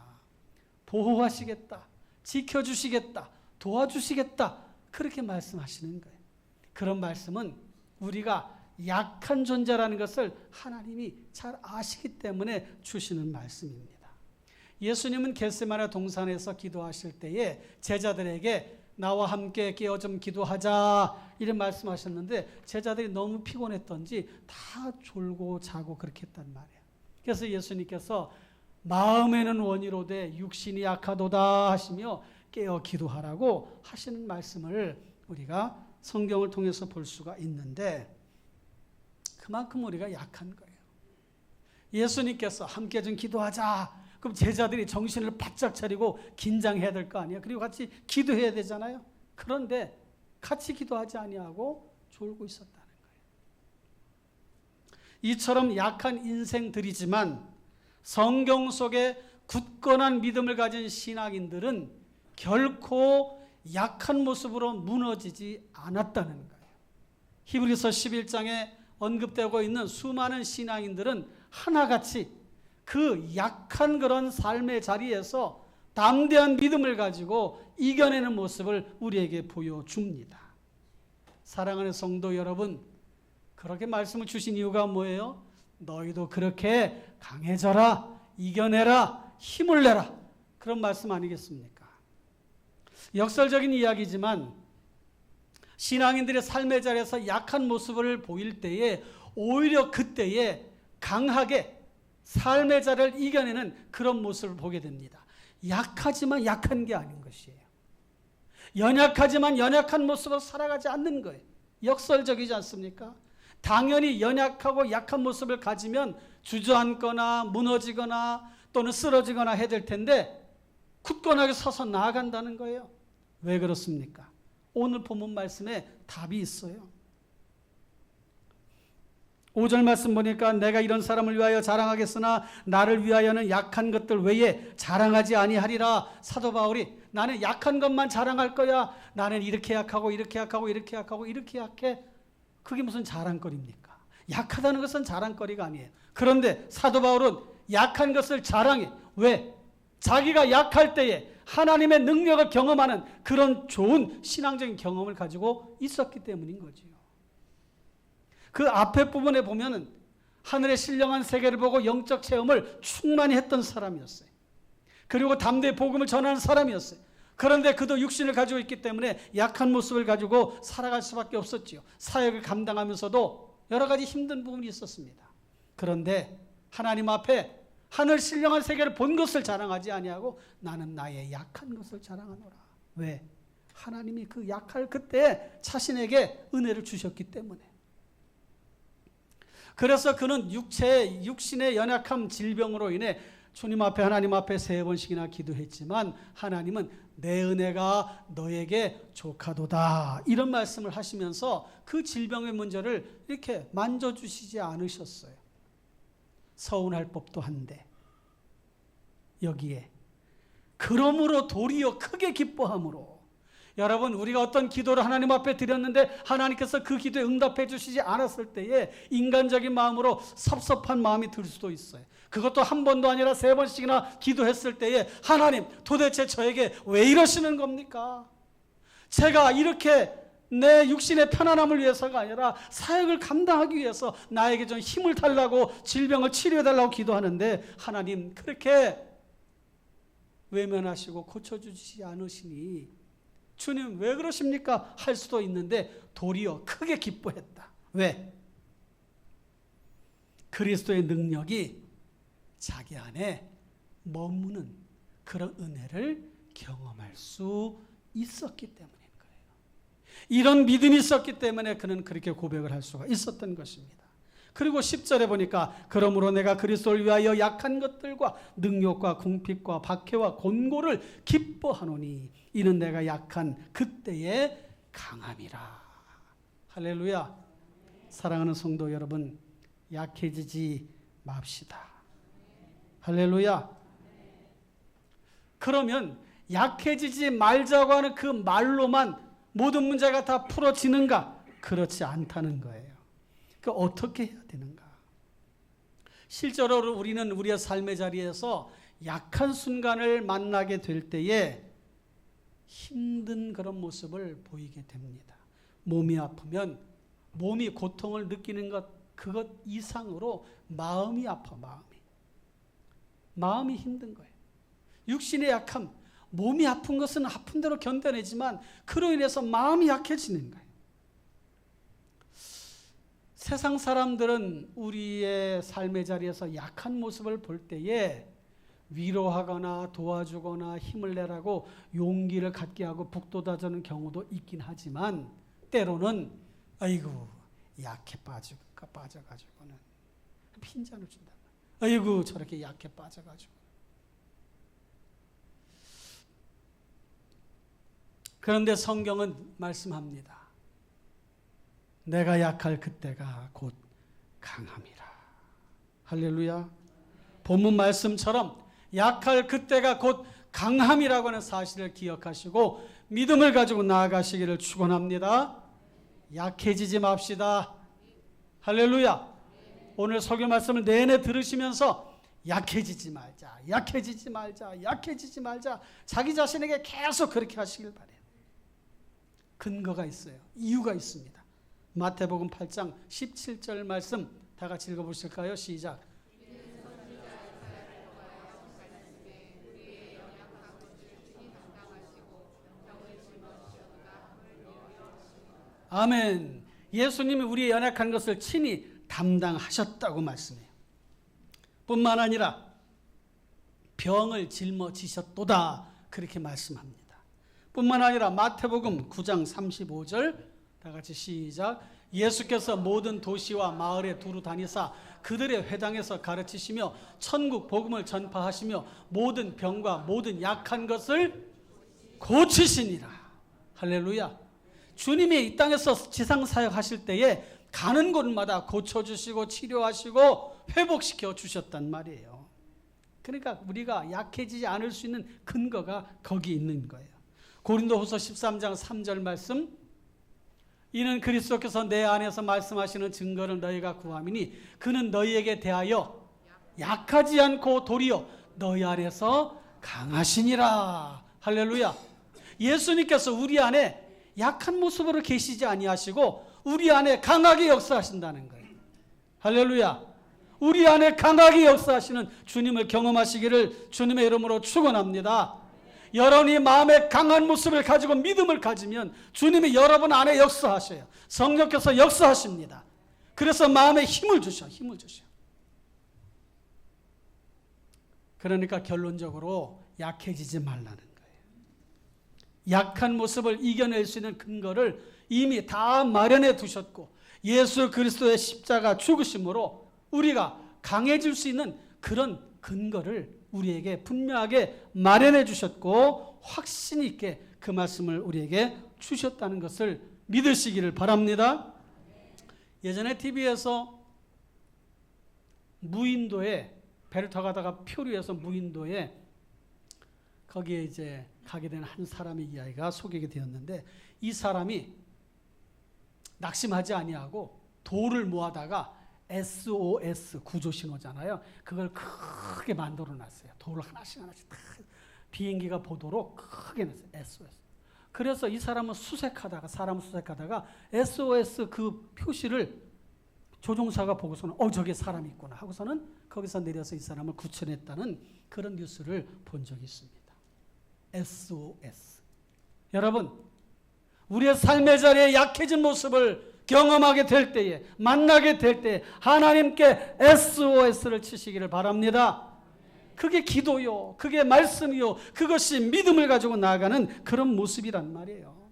S1: 보호하시겠다, 지켜주시겠다, 도와주시겠다 그렇게 말씀하시는 거예요. 그런 말씀은 우리가 약한 존재라는 것을 하나님이 잘 아시기 때문에 주시는 말씀입니다. 예수님은 겟세마네 동산에서 기도하실 때에 제자들에게 나와 함께 깨어 좀 기도하자 이런 말씀하셨는데 제자들이 너무 피곤했던지 다 졸고 자고 그렇게 했단 말이에요. 그래서 예수님께서 마음에는 원이로되 육신이 약하도다 하시며 깨어 기도하라고 하시는 말씀을 우리가 성경을 통해서 볼 수가 있는데 그만큼 우리가 약한 거예요. 예수님께서 함께 좀 기도하자. 그럼 제자들이 정신을 바짝 차리고 긴장해야 될 거 아니에요. 그리고 같이 기도해야 되잖아요. 그런데 같이 기도하지 아니하고 졸고 있었다는 거예요. 이처럼 약한 인생들이지만 성경 속에 굳건한 믿음을 가진 신앙인들은 결코 약한 모습으로 무너지지 않았다는 거예요. 히브리서 11장에 언급되고 있는 수많은 신앙인들은 하나같이 그 약한 그런 삶의 자리에서 담대한 믿음을 가지고 이겨내는 모습을 우리에게 보여줍니다. 사랑하는 성도 여러분, 그렇게 말씀을 주신 이유가 뭐예요? 너희도 그렇게 강해져라, 이겨내라, 힘을 내라, 그런 말씀 아니겠습니까? 역설적인 이야기지만 신앙인들의 삶의 자리에서 약한 모습을 보일 때에 오히려 그때에 강하게 삶의 자리를 이겨내는 그런 모습을 보게 됩니다. 약하지만 약한 게 아닌 것이에요. 연약하지만 연약한 모습으로 살아가지 않는 거예요. 역설적이지 않습니까? 당연히 연약하고 약한 모습을 가지면 주저앉거나 무너지거나 또는 쓰러지거나 해야 될 텐데 굳건하게 서서 나아간다는 거예요. 왜 그렇습니까? 오늘 본문 말씀에 답이 있어요. 5절 말씀 보니까 내가 이런 사람을 위하여 자랑하겠으나 나를 위하여는 약한 것들 외에 자랑하지 아니하리라. 사도 바울이 나는 약한 것만 자랑할 거야. 나는 이렇게 약하고 이렇게 약하고 이렇게 약하고 이렇게 약해. 그게 무슨 자랑거리입니까? 약하다는 것은 자랑거리가 아니에요. 그런데 사도 바울은 약한 것을 자랑해. 왜? 자기가 약할 때에 하나님의 능력을 경험하는 그런 좋은 신앙적인 경험을 가지고 있었기 때문인 거지요. 그 앞에 부분에 보면은 하늘의 신령한 세계를 보고 영적 체험을 충만히 했던 사람이었어요. 그리고 담대히 복음을 전하는 사람이었어요. 그런데 그도 육신을 가지고 있기 때문에 약한 모습을 가지고 살아갈 수밖에 없었지요. 사역을 감당하면서도 여러 가지 힘든 부분이 있었습니다. 그런데 하나님 앞에 하늘 신령한 세계를 본 것을 자랑하지 아니하고 나는 나의 약한 것을 자랑하노라. 왜? 하나님이 그 약할 그때 자신에게 은혜를 주셨기 때문에. 그래서 그는 육신의 연약함 질병으로 인해 주님 앞에 하나님 앞에 3번씩이나 기도했지만 하나님은 내 은혜가 너에게 족하도다 이런 말씀을 하시면서 그 질병의 문제를 이렇게 만져주시지 않으셨어요. 서운할 법도 한데 여기에 그러므로 도리어 크게 기뻐함으로 여러분 우리가 어떤 기도를 하나님 앞에 드렸는데 하나님께서 그 기도에 응답해 주시지 않았을 때에 인간적인 마음으로 섭섭한 마음이 들 수도 있어요. 그것도 한 번도 아니라 3번씩이나 기도했을 때에 하나님 도대체 저에게 왜 이러시는 겁니까? 제가 이렇게 내 육신의 편안함을 위해서가 아니라 사역을 감당하기 위해서 나에게 좀 힘을 달라고 질병을 치료해 달라고 기도하는데 하나님 그렇게 외면하시고 고쳐주시지 않으시니 주님 왜 그러십니까? 할 수도 있는데 도리어 크게 기뻐했다. 왜? 그리스도의 능력이 자기 안에 머무는 그런 은혜를 경험할 수 있었기 때문인 거예요. 이런 믿음이 있었기 때문에 그는 그렇게 고백을 할 수가 있었던 것입니다. 그리고 10절에 보니까 그러므로 내가 그리스도를 위하여 약한 것들과 능욕과 궁핍과 박해와 곤고를 기뻐하노니 이는 내가 약한 그때의 강함이라. 할렐루야. 사랑하는 성도 여러분, 약해지지 맙시다. 할렐루야. 그러면 약해지지 말자고 하는 그 말로만 모든 문제가 다 풀어지는가? 그렇지 않다는 거예요. 그러니까 어떻게 해야 되는가? 실제로 우리는 우리의 삶의 자리에서 약한 순간을 만나게 될 때에 힘든 그런 모습을 보이게 됩니다. 몸이 아프면 몸이 고통을 느끼는 것 그것 이상으로 마음이 아파. 마음이 힘든 거예요. 육신의 약함, 몸이 아픈 것은 아픈 대로 견뎌내지만 그로 인해서 마음이 약해지는 거예요. 세상 사람들은 우리의 삶의 자리에서 약한 모습을 볼 때에 위로하거나 도와주거나 힘을 내라고 용기를 갖게 하고 북돋아주는 경우도 있긴 하지만 때로는 아이고 약해 빠져가지고는 핀잔을 준다. 아이고 저렇게 약해 빠져가지고. 그런데 성경은 말씀합니다. 내가 약할 그때가 곧 강함이라. 할렐루야. 본문 말씀처럼 약할 그때가 곧 강함이라고 하는 사실을 기억하시고 믿음을 가지고 나아가시기를 축원합니다. 약해지지 맙시다. 할렐루야. 오늘 설교 말씀을 내내 들으시면서 약해지지 말자, 약해지지 말자, 약해지지 말자, 자기 자신에게 계속 그렇게 하시길 바래요. 근거가 있어요. 이유가 있습니다. 마태복음 8장 17절 말씀 다 같이 읽어보실까요? 시작. 아멘. 예수님이 우리의 연약한 것을 친히 담당하셨다고 말씀해요. 뿐만 아니라 병을 짊어지셨도다 그렇게 말씀합니다. 뿐만 아니라 마태복음 9장 35절 다 같이 시작. 예수께서 모든 도시와 마을에 두루 다니사 그들의 회당에서 가르치시며 천국 복음을 전파하시며 모든 병과 모든 약한 것을 고치시니라. 할렐루야. 주님이 이 땅에서 지상사역 하실 때에 가는 곳마다 고쳐주시고 치료하시고 회복시켜 주셨단 말이에요. 그러니까 우리가 약해지지 않을 수 있는 근거가 거기 있는 거예요. 고린도후서 13장 3절 말씀. 이는 그리스도께서 내 안에서 말씀하시는 증거를 너희가 구함이니 그는 너희에게 대하여 약하지 않고 도리어 너희 안에서 강하시니라. 할렐루야. 예수님께서 우리 안에 약한 모습으로 계시지 아니하시고 우리 안에 강하게 역사하신다는 거예요. 할렐루야. 우리 안에 강하게 역사하시는 주님을 경험하시기를 주님의 이름으로 축원합니다. 여러분이 마음에 강한 모습을 가지고 믿음을 가지면 주님이 여러분 안에 역사하셔요. 성령께서 역사하십니다. 그래서 마음에 힘을 주셔. 그러니까 결론적으로 약해지지 말라는 거예요. 약한 모습을 이겨낼 수 있는 근거를 이미 다 마련해 두셨고 예수 그리스도의 십자가 죽으심으로 우리가 강해질 수 있는 그런 근거를 우리에게 분명하게 마련해 주셨고 확신 있게 그 말씀을 우리에게 주셨다는 것을 믿으시기를 바랍니다. 예전에 TV에서 무인도에 배를 타고 가다가 표류해서 무인도에 거기에 이제 가게 된 한 사람의 이야기가 소개가 되었는데 이 사람이 낙심하지 아니하고 돌을 모아다가 SOS 구조 신호잖아요. 그걸 크게 만들어 놨어요. 돌을 하나씩 다 비행기가 보도록 크게 놨어요. SOS. 그래서 이 사람은 수색하다가 SOS 그 표시를 조종사가 보고서는 저게 사람이 있구나 하고서는 거기서 내려서 이 사람을 구출했다는 그런 뉴스를 본 적이 있습니다. SOS. 여러분, 우리의 삶의 자리에 약해진 모습을 경험하게 될 때에, 만나게 될 때에 하나님께 SOS를 치시기를 바랍니다. 그게 기도요, 그게 말씀이요, 그것이 믿음을 가지고 나아가는 그런 모습이란 말이에요.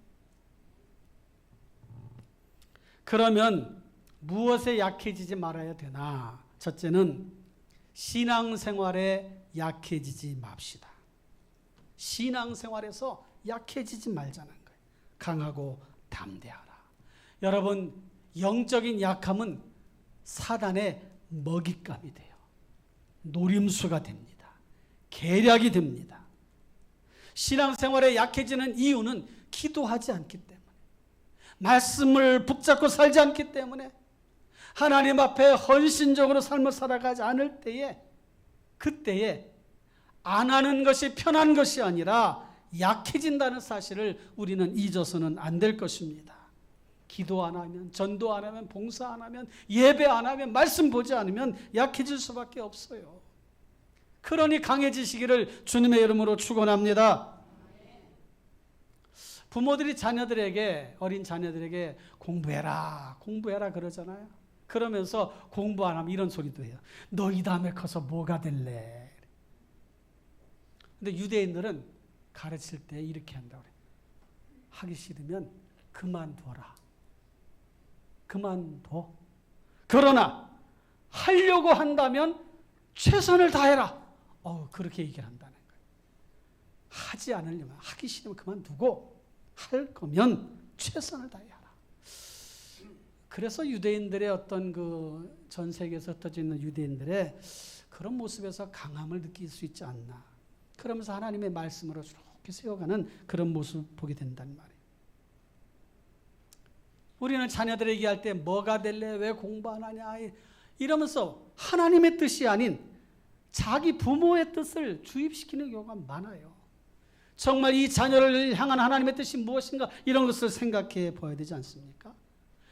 S1: 그러면 무엇에 약해지지 말아야 되나? 첫째는 신앙생활에 약해지지 맙시다. 신앙생활에서 약해지지 말자는 거예요. 강하고 담대하라. 여러분, 영적인 약함은 사단의 먹잇감이 돼요. 노림수가 됩니다. 계략이 됩니다. 신앙생활에 약해지는 이유는 기도하지 않기 때문에, 말씀을 붙잡고 살지 않기 때문에, 하나님 앞에 헌신적으로 삶을 살아가지 않을 때에, 그때에 안 하는 것이 편한 것이 아니라 약해진다는 사실을 우리는 잊어서는 안 될 것입니다. 기도 안 하면, 전도 안 하면, 봉사 안 하면, 예배 안 하면, 말씀 보지 않으면 약해질 수밖에 없어요. 그러니 강해지시기를 주님의 이름으로 축원합니다. 부모들이 자녀들에게, 어린 자녀들에게 공부해라 그러잖아요. 그러면서 공부 안 하면 이런 소리도 해요. 너 이 다음에 커서 뭐가 될래? 근데 유대인들은 가르칠 때 이렇게 한다고 그래요. 하기 싫으면 그만둬라. 그만둬. 그러나 하려고 한다면 최선을 다해라. 그렇게 얘기를 한다는 거예요. 하지 않으려면, 하기 싫으면 그만두고 할 거면 최선을 다해라. 그래서 유대인들의 어떤 그 전 세계에서 흩어져 있는 유대인들의 그런 모습에서 강함을 느낄 수 있지 않나. 그러면서 하나님의 말씀으로 이렇게 세워가는 그런 모습을 보게 된단 말이에요. 우리는 자녀들에게 얘기할 때 뭐가 될래? 왜 공부 안 하냐? 이러면서 하나님의 뜻이 아닌 자기 부모의 뜻을 주입시키는 경우가 많아요. 정말 이 자녀를 향한 하나님의 뜻이 무엇인가 이런 것을 생각해 봐야 되지 않습니까?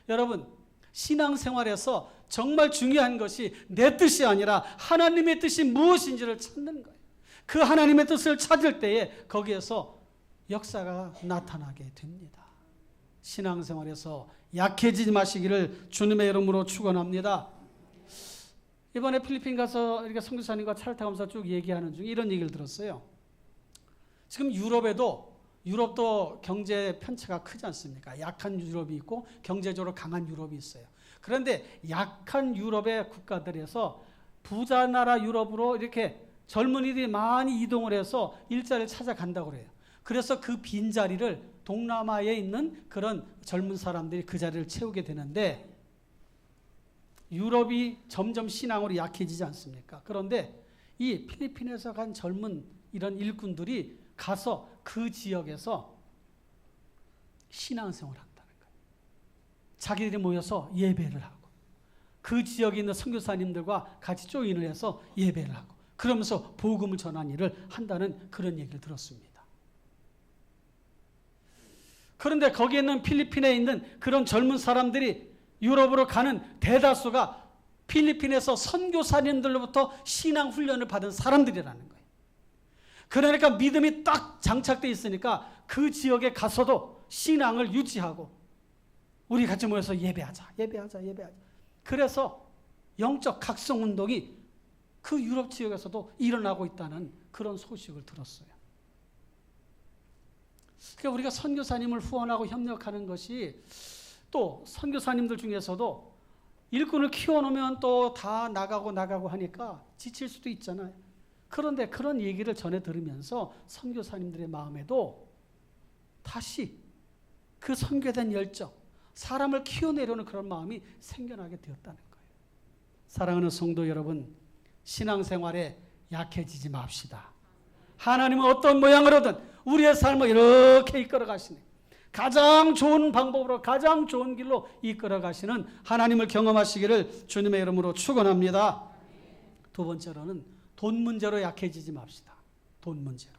S1: 여러분, 신앙생활에서 정말 중요한 것이 내 뜻이 아니라 하나님의 뜻이 무엇인지를 찾는 거예요. 그 하나님의 뜻을 찾을 때에 거기에서 역사가 나타나게 됩니다. 신앙생활에서 약해지지 마시기를 주님의 이름으로 축원합니다. 이번에 필리핀 가서 이렇게 선교사님과 차를 타면서 쭉 얘기하는 중에 이런 얘기를 들었어요. 지금 유럽도 경제 편차가 크지 않습니까? 약한 유럽이 있고 경제적으로 강한 유럽이 있어요. 그런데 약한 유럽의 국가들에서 부자 나라 유럽으로 이렇게 젊은이들이 많이 이동을 해서 일자리를 찾아간다고 그래요. 그래서 그 빈자리를 동남아에 있는 그런 젊은 사람들이 그 자리를 채우게 되는데 유럽이 점점 신앙으로 약해지지 않습니까? 그런데 이 필리핀에서 간 젊은 이런 일꾼들이 가서 그 지역에서 신앙생활을 한다는 거예요. 자기들이 모여서 예배를 하고 그 지역에 있는 선교사님들과 같이 조인을 해서 예배를 하고 그러면서 복음을 전하는 일을 한다는 그런 얘기를 들었습니다. 그런데 거기에 있는 필리핀에 있는 그런 젊은 사람들이 유럽으로 가는 대다수가 필리핀에서 선교사님들로부터 신앙 훈련을 받은 사람들이라는 거예요. 그러니까 믿음이 딱 장착되어 있으니까 그 지역에 가서도 신앙을 유지하고 우리 같이 모여서 예배하자. 그래서 영적 각성운동이 그 유럽 지역에서도 일어나고 있다는 그런 소식을 들었어요. 그러니까 우리가 선교사님을 후원하고 협력하는 것이 또 선교사님들 중에서도 일꾼을 키워놓으면 또 다 나가고 하니까 지칠 수도 있잖아요. 그런데 그런 얘기를 전해 들으면서 선교사님들의 마음에도 다시 그 선교된 열정, 사람을 키워내려는 그런 마음이 생겨나게 되었다는 거예요. 사랑하는 성도 여러분, 신앙생활에 약해지지 맙시다. 하나님은 어떤 모양으로든 우리의 삶을 이렇게 이끌어 가시네. 가장 좋은 방법으로 가장 좋은 길로 이끌어 가시는 하나님을 경험하시기를 주님의 이름으로 축원합니다. 두 번째로는 돈 문제로 약해지지 맙시다. 돈 문제로.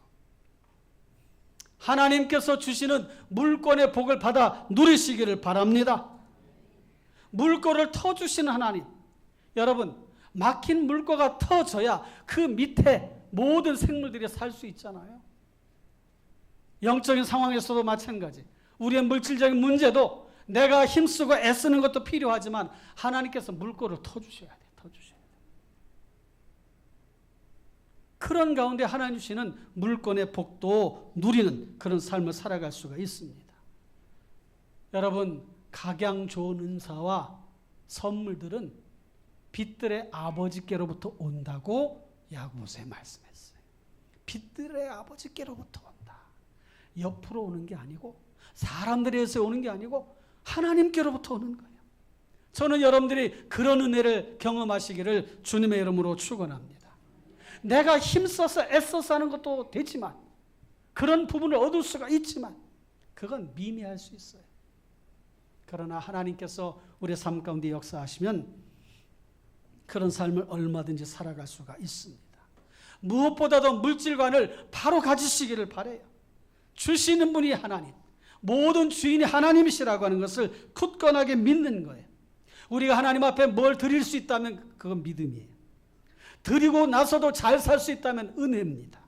S1: 하나님께서 주시는 물권의 복을 받아 누리시기를 바랍니다. 물꼬를 터주시는 하나님. 여러분, 막힌 물꼬가 터져야 그 밑에 모든 생물들이 살 수 있잖아요. 영적인 상황에서도 마찬가지. 우리의 물질적인 문제도 내가 힘쓰고 애쓰는 것도 필요하지만 하나님께서 물꼬를 터주셔야 돼. 그런 가운데 하나님 주시는 물권의 복도 누리는 그런 삶을 살아갈 수가 있습니다. 여러분, 각양 좋은 은사와 선물들은 빛들의 아버지께로부터 온다고 야고보서에 말씀했어요. 빛들의 아버지께로부터 온다. 옆으로 오는 게 아니고 사람들에서 오는 게 아니고 하나님께로부터 오는 거예요. 저는 여러분들이 그런 은혜를 경험하시기를 주님의 이름으로 축원합니다. 내가 힘써서 애써서 하는 것도 되지만 그런 부분을 얻을 수가 있지만 그건 미미할 수 있어요. 그러나 하나님께서 우리의 삶 가운데 역사하시면 그런 삶을 얼마든지 살아갈 수가 있습니다. 무엇보다도 물질관을 바로 가지시기를 바라요. 주시는 분이 하나님, 모든 주인이 하나님이시라고 하는 것을 굳건하게 믿는 거예요. 우리가 하나님 앞에 뭘 드릴 수 있다면 그건 믿음이에요. 드리고 나서도 잘 살 수 있다면 은혜입니다.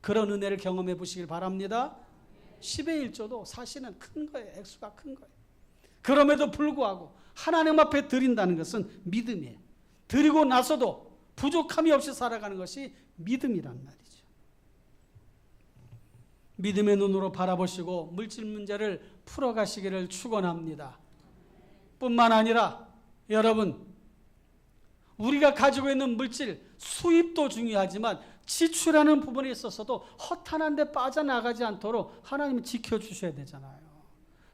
S1: 그런 은혜를 경험해 보시길 바랍니다. 10의 1조도 사실은 큰 거예요. 액수가 큰 거예요. 그럼에도 불구하고 하나님 앞에 드린다는 것은 믿음이에요. 드리고 나서도 부족함이 없이 살아가는 것이 믿음이란 말이죠. 믿음의 눈으로 바라보시고 물질 문제를 풀어가시기를 축원합니다. 뿐만 아니라 여러분, 우리가 가지고 있는 물질, 수입도 중요하지만 지출하는 부분에 있어서도 허탄한 데 빠져나가지 않도록 하나님이 지켜주셔야 되잖아요.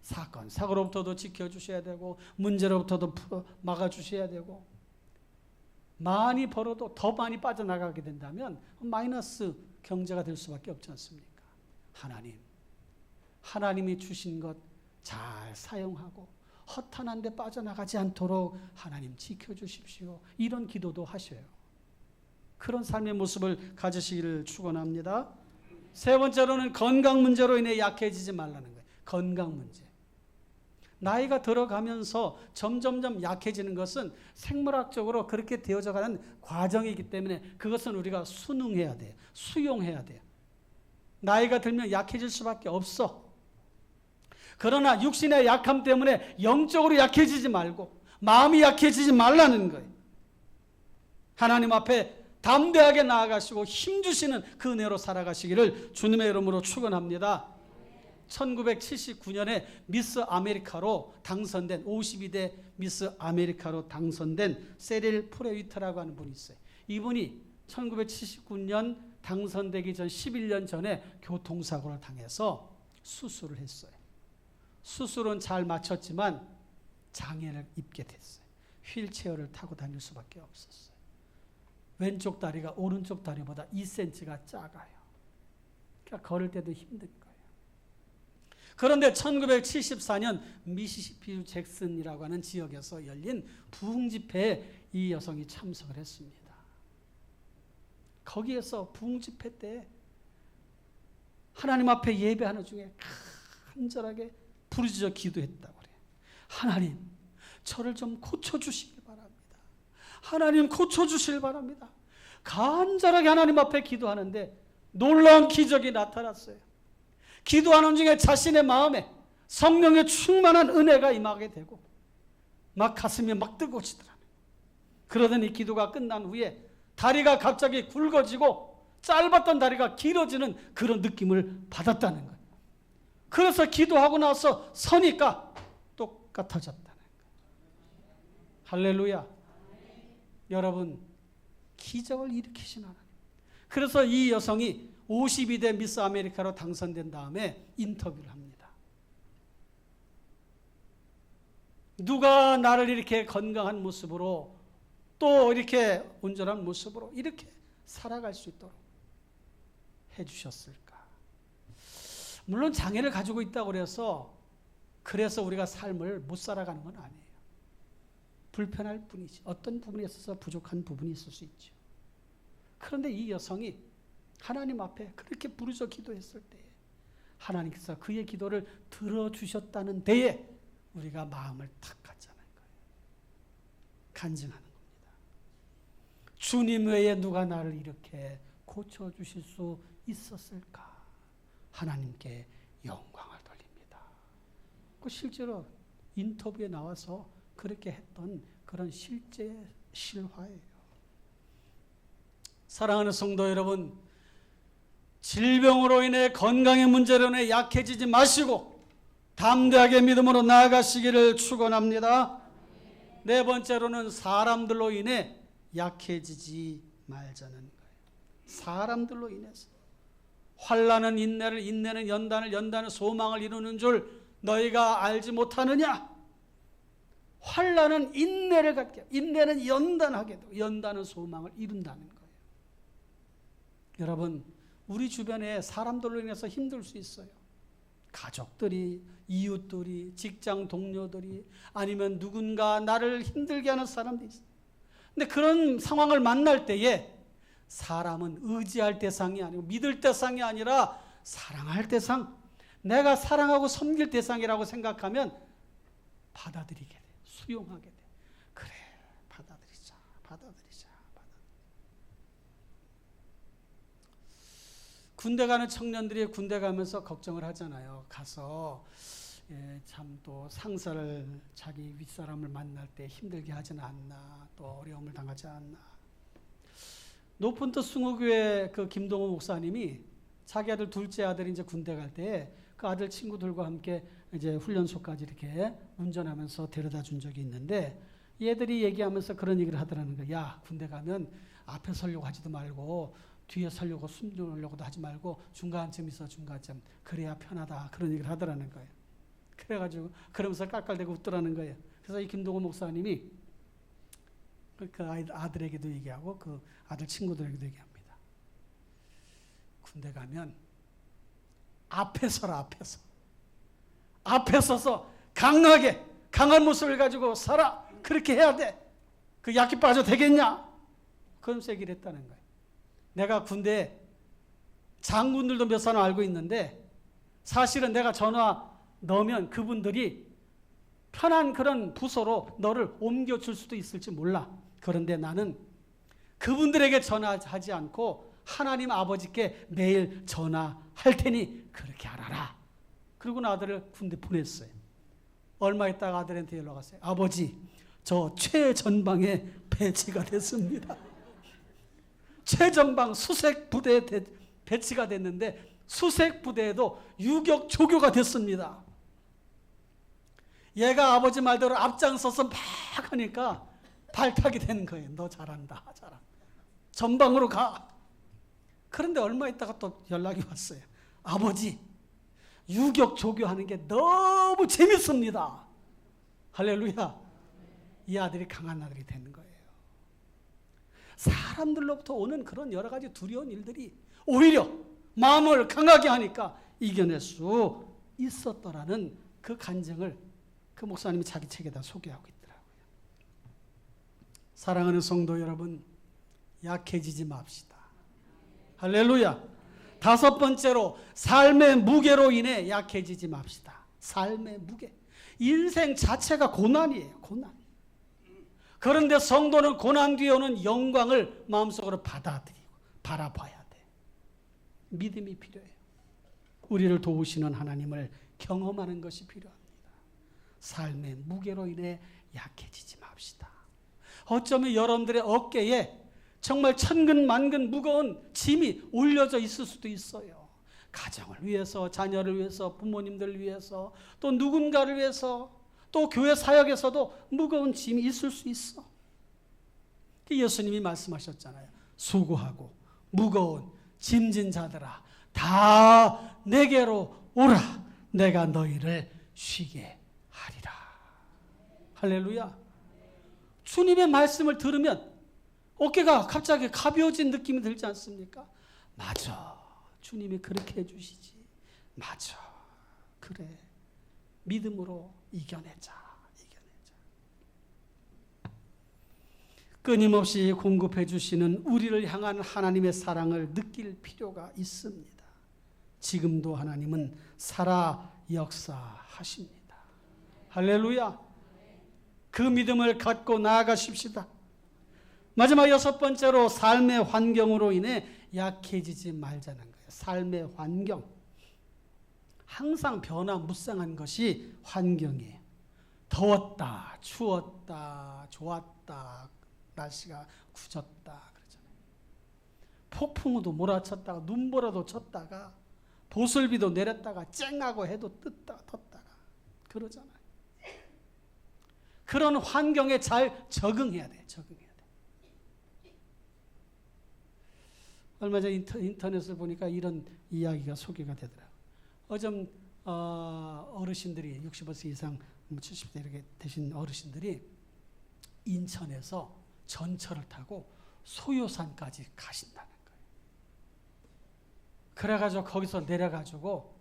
S1: 사건, 사고로부터도 지켜주셔야 되고 문제로부터도 막아주셔야 되고 많이 벌어도 더 많이 빠져나가게 된다면 마이너스 경제가 될 수밖에 없지 않습니까? 하나님이 주신 것 잘 사용하고 허탄한 데 빠져나가지 않도록 하나님 지켜주십시오. 이런 기도도 하셔요. 그런 삶의 모습을 가지시기를 축원합니다. 세 번째로는 건강 문제로 인해 약해지지 말라는 거예요. 건강 문제. 나이가 들어가면서 점점점 약해지는 것은 생물학적으로 그렇게 되어져가는 과정이기 때문에 그것은 우리가 순응해야 돼요. 수용해야 돼요. 나이가 들면 약해질 수밖에 없어. 그러나 육신의 약함 때문에 영적으로 약해지지 말고 마음이 약해지지 말라는 거예요. 하나님 앞에 담대하게 나아가시고 힘주시는 그 은혜로 살아가시기를 주님의 이름으로 축원합니다. 1979년에 미스 아메리카로 당선된 52대 미스 아메리카로 당선된 세릴 프레위트라고 하는 분이 있어요. 이분이 1979년 당선되기 전 11년 전에 교통사고를 당해서 수술을 했어요. 수술은 잘 마쳤지만 장애를 입게 됐어요. 휠체어를 타고 다닐 수밖에 없었어요. 왼쪽 다리가 오른쪽 다리보다 2cm가 작아요. 그러니까 걸을 때도 힘든 거예요. 그런데 1974년 미시시피 잭슨이라고 하는 지역에서 열린 부흥집회에 이 여성이 참석을 했습니다. 거기에서 부흥집회 때 하나님 앞에 예배하는 중에 간절하게 부르짖어 기도했다고 그래요. 하나님, 저를 좀 고쳐주시길 바랍니다. 하나님 고쳐주시길 바랍니다. 간절하게 하나님 앞에 기도하는데 놀라운 기적이 나타났어요. 기도하는 중에 자신의 마음에 성령의 충만한 은혜가 임하게 되고 막 가슴이 막 뜨거워지더라고요. 그러더니 기도가 끝난 후에 다리가 갑자기 굵어지고 짧았던 다리가 길어지는 그런 느낌을 받았다는 거예요. 그래서 기도하고 나서 서니까 똑같아졌다는 거예요. 할렐루야. 여러분, 기적을 일으키신 하나님. 그래서 이 여성이 52대 미스 아메리카로 당선된 다음에 인터뷰를 합니다. 누가 나를 이렇게 건강한 모습으로 또 이렇게 온전한 모습으로 이렇게 살아갈 수 있도록 해주셨을까? 물론 장애를 가지고 있다고 그래서 우리가 삶을 못 살아가는 건 아니에요. 불편할 뿐이지. 어떤 부분에 있어서 부족한 부분이 있을 수 있죠. 그런데 이 여성이 하나님 앞에 그렇게 부르짖어 기도했을 때 하나님께서 그의 기도를 들어주셨다는 데에 우리가 마음을 탁 갖자는 거예요. 간증하는 겁니다. 주님 외에 누가 나를 이렇게 고쳐주실 수 있었을까? 하나님께 영광을 돌립니다. 실제로 인터뷰에 나와서 그렇게 했던 그런 실제 실화예요. 사랑하는 성도 여러분, 질병으로 인해 건강의 문제로 인해 약해지지 마시고 담대하게 믿음으로 나아가시기를 축원합니다. 네 번째로는 사람들로 인해 약해지지 말자는 거예요. 사람들로 인해서 환난은 인내를, 인내는 연단을, 연단은 소망을 이루는 줄 너희가 알지 못하느냐? 환난은 인내를 갖게 하고 인내는 연단하게 되고 연단은 소망을 이룬다는 거예요. 여러분, 우리 주변에 사람들로 인해서 힘들 수 있어요. 가족들이, 이웃들이, 직장 동료들이, 아니면 누군가 나를 힘들게 하는 사람들이 있어요. 근데 그런 상황을 만날 때에 사람은 의지할 대상이 아니고 믿을 대상이 아니라 사랑할 대상, 내가 사랑하고 섬길 대상이라고 생각하면 받아들이게 돼요. 수용하게 돼요. 그래, 받아들이자. 군대 가는 청년들이 군대 가면서 걱정을 하잖아요. 가서 참 또 상사를 자기 윗사람을 만날 때 힘들게 하지는 않나, 또 어려움을 당하지 않나. 높은 뜻 숭호교회 그 김동호 목사님이 자기 아들 둘째 아들이 이제 군대 갈 때 그 아들 친구들과 함께 이제 훈련소까지 이렇게 운전하면서 데려다 준 적이 있는데 얘들이 얘기하면서 그런 얘기를 하더라는 거야. 야, 군대 가면 앞에 서려고 하지도 말고 뒤에 서려고 숨으려고도 하지 말고 중간쯤 있어, 중간쯤. 그래야 편하다. 그런 얘기를 하더라는 거예요. 그래가지고 그러면서 깔깔대고 웃더라는 거예요. 그래서 이 김동호 목사님이 그 아들에게도 얘기하고 그 아들 친구들에게도 얘기합니다. 군대 가면 앞에 서라, 앞에 서서 강하게 강한 모습을 가지고 살아. 그렇게 해야 돼. 그 약기 빠져 되겠냐? 그러면서 얘기를 했다는 거예요. 내가 군대 장군들도 몇 사람 알고 있는데 사실은 내가 전화 넣으면 그분들이 편한 그런 부서로 너를 옮겨줄 수도 있을지 몰라. 그런데 나는 그분들에게 전화하지 않고 하나님 아버지께 매일 전화할 테니 그렇게 알아라. 그리고 아들을 군대 보냈어요. 얼마 있다가 아들한테 연락 왔어요. 아버지, 저 최전방에 배치가 됐습니다. 최전방 수색 부대에 배치가 됐는데 수색 부대에도 유격 조교가 됐습니다. 얘가 아버지 말대로 앞장서서 막 하니까 발탁이 되는 거예요. 너 잘한다. 잘한다. 전방으로 가. 그런데 얼마 있다가 또 연락이 왔어요. 아버지, 유격 조교하는 게 너무 재밌습니다. 할렐루야. 이 아들이 강한 아들이 되는 거예요. 사람들로부터 오는 그런 여러 가지 두려운 일들이 오히려 마음을 강하게 하니까 이겨낼 수 있었더라는 그 간증을 그 목사님이 자기 책에다 소개하고 있더라고요. 사랑하는 성도 여러분, 약해지지 맙시다. 할렐루야. 다섯 번째로 삶의 무게로 인해 약해지지 맙시다. 삶의 무게. 인생 자체가 고난이에요. 고난. 그런데 성도는 고난 뒤에 오는 영광을 마음속으로 받아들이고 바라봐야 돼. 믿음이 필요해요. 우리를 도우시는 하나님을 경험하는 것이 필요합니다. 삶의 무게로 인해 약해지지 맙시다. 어쩌면 여러분들의 어깨에 정말 천근만근 무거운 짐이 올려져 있을 수도 있어요. 가정을 위해서, 자녀를 위해서, 부모님들을 위해서, 또 누군가를 위해서, 또 교회 사역에서도 무거운 짐이 있을 수 있어. 예수님이 말씀하셨잖아요. 수고하고 무거운 짐진 자들아, 다 내게로 오라. 내가 너희를 쉬게 하리라. 할렐루야. 주님의 말씀을 들으면 어깨가 갑자기 가벼워진 느낌이 들지 않습니까? 맞아. 주님이 그렇게 해주시지. 맞아. 그래. 믿음으로 이겨내자. 끊임없이 공급해 주시는 우리를 향한 하나님의 사랑을 느낄 필요가 있습니다. 지금도 하나님은 살아 역사하십니다. 할렐루야. 그 믿음을 갖고 나아가십시다. 마지막 여섯 번째로 삶의 환경으로 인해 약해지지 말자는 거예요. 삶의 환경. 항상 변화무쌍한 것이 환경이에요. 더웠다, 추웠다, 좋았다, 날씨가 굳었다 그러잖아요. 폭풍우도 몰아쳤다가 눈보라도 쳤다가 보슬비도 내렸다가 쨍하고 해도 떴다가 그러잖아요. 그런 환경에 잘 적응해야 돼요. 적응해야 돼. 얼마 전 인터넷을 보니까 이런 이야기가 소개가 되더라고요. 어좀 어르신들이 60세 이상 70대 이렇게 되신 어르신들이 인천에서 전철을 타고 소요산까지 가신다는 거예요. 그래가지고 거기서 내려가지고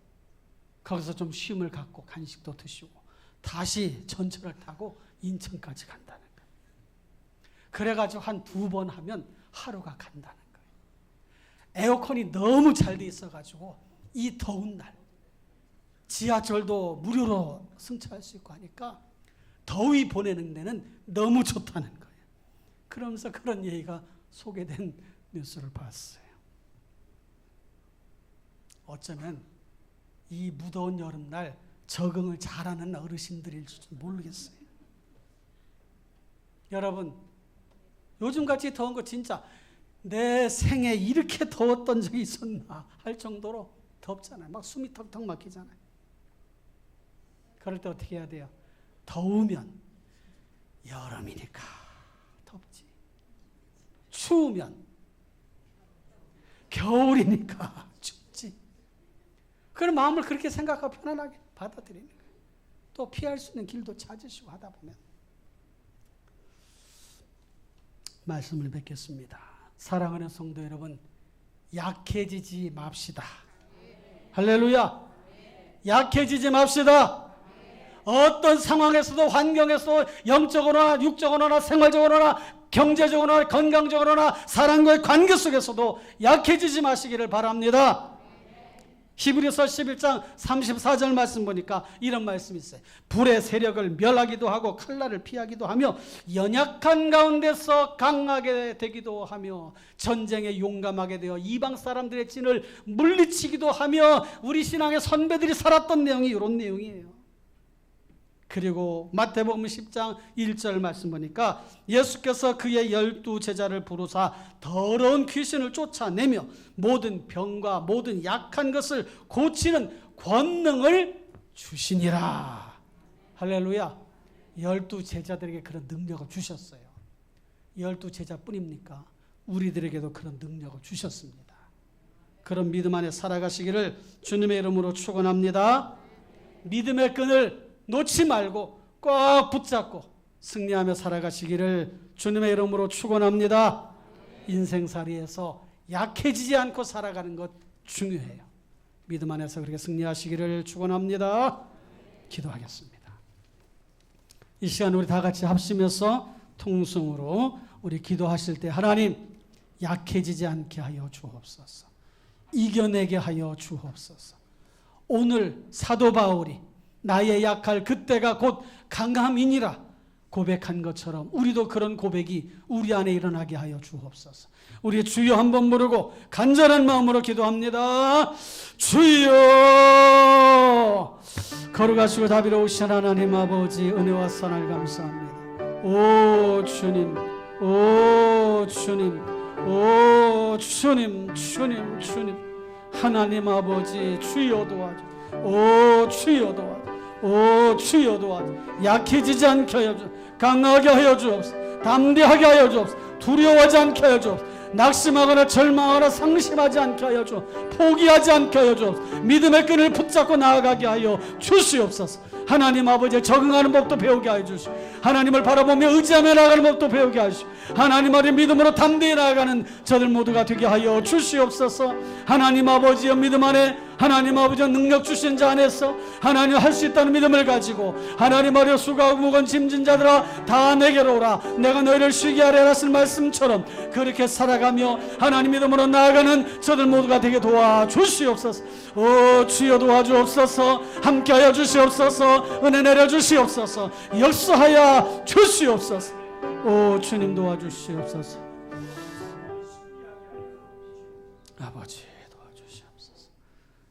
S1: 거기서 좀 쉼을 갖고 간식도 드시고 다시 전철을 타고 인천까지 간다는 거예요. 그래가지고 한 2번 하면 하루가 간다는 거예요. 에어컨이 너무 잘 돼 있어가지고 이 더운 날 지하철도 무료로 승차할 수 있고 하니까 더위 보내는 데는 너무 좋다는 거예요. 그러면서 그런 얘기가 소개된 뉴스를 봤어요. 어쩌면 이 무더운 여름날 적응을 잘하는 어르신들일지 모르겠어요. 여러분, 요즘같이 더운 거 진짜 내 생에 이렇게 더웠던 적이 있었나 할 정도로 덥잖아요. 막 숨이 턱턱 막히잖아요. 그럴 때 어떻게 해야 돼요? 더우면 여름이니까 덥지. 추우면 겨울이니까 춥지. 그런 마음을 그렇게 생각하고 편안하게 받아들이는 거예요. 또 피할 수 있는 길도 찾으시고 하다 보면 말씀을 뵙겠습니다. 사랑하는 성도 여러분, 약해지지 맙시다. 할렐루야. 약해지지 맙시다. 어떤 상황에서도, 환경에서도, 영적으로나 육적으로나 생활적으로나 경제적으로나 건강적으로나 사람과의 관계 속에서도 약해지지 마시기를 바랍니다. 히브리서 11장 34절 말씀 보니까 이런 말씀이 있어요. 불의 세력을 멸하기도 하고 칼날을 피하기도 하며 연약한 가운데서 강하게 되기도 하며 전쟁에 용감하게 되어 이방 사람들의 진을 물리치기도 하며, 우리 신앙의 선배들이 살았던 내용이 이런 내용이에요. 그리고 마태복음 10장 1절 말씀 보니까 예수께서 그의 12 제자를 부르사 더러운 귀신을 쫓아내며 모든 병과 모든 약한 것을 고치는 권능을 주시니라. 할렐루야. 12 제자들에게 그런 능력을 주셨어요. 12 제자뿐입니까? 우리들에게도 그런 능력을 주셨습니다. 그런 믿음 안에 살아가시기를 주님의 이름으로 축원합니다. 믿음의 끈을 놓지 말고 꼭 붙잡고 승리하며 살아가시기를 주님의 이름으로 축원합니다. 인생살이에서 약해지지 않고 살아가는 것 중요해요. 믿음 안에서 그렇게 승리하시기를 축원합니다. 기도하겠습니다. 이 시간 우리 다 같이 합심해서 통성으로 우리 기도하실 때, 하나님 약해지지 않게 하여 주옵소서. 이겨내게 하여 주옵소서. 오늘 사도 바울이 나의 약할 그때가 곧 강함이니라 고백한 것처럼 우리도 그런 고백이 우리 안에 일어나게 하여 주옵소서. 우리 주여 한번 부르고 간절한 마음으로 기도합니다. 주여. 걸어가시고 다비로우신 하나님 아버지, 은혜와 선을 감사합니다. 오 주님, 오 주님, 오 주님, 주님, 주님, 하나님 아버지, 주여 도와줘. 오 주여 도와줘. 오 주여 도와줘. 약해지지 않게 하여 주옵소서. 강하게 하여 주옵소서. 담대하게 하여 주옵소서. 두려워하지 않게 하여 주옵소서. 낙심하거나 절망하거나 상심하지 않게 하여 주옵소서. 포기하지 않게 하여 주옵소서. 믿음의 끈을 붙잡고 나아가게 하여 주시옵소서. 하나님 아버지, 적응하는 법도 배우게 하여 주시고, 하나님을 바라보며 의지하며 나아가는 법도 배우게 하시고, 하나님 아버지 믿음으로 담대히 나아가는 저들 모두가 되게 하여 주시옵소서. 하나님 아버지여, 믿음 안에 하나님 아버지 능력 주신 자 안에서 하나님 할 수 있다는 믿음을 가지고, 하나님 아버지 수고하고 무거운 짐진 자들아 다 내게로 오라, 내가 너희를 쉬게 하리라 하신 말씀처럼 그렇게 살아가며 하나님 믿음으로 나아가는 저들 모두가 되게 도와주시옵소서. 오 주여 도와주옵소서. 함께하여 주시옵소서. 은혜 내려주시옵소서. 역사하여 주시옵소서. 오 주님 도와주시옵소서. 아버지 도와주시옵소서.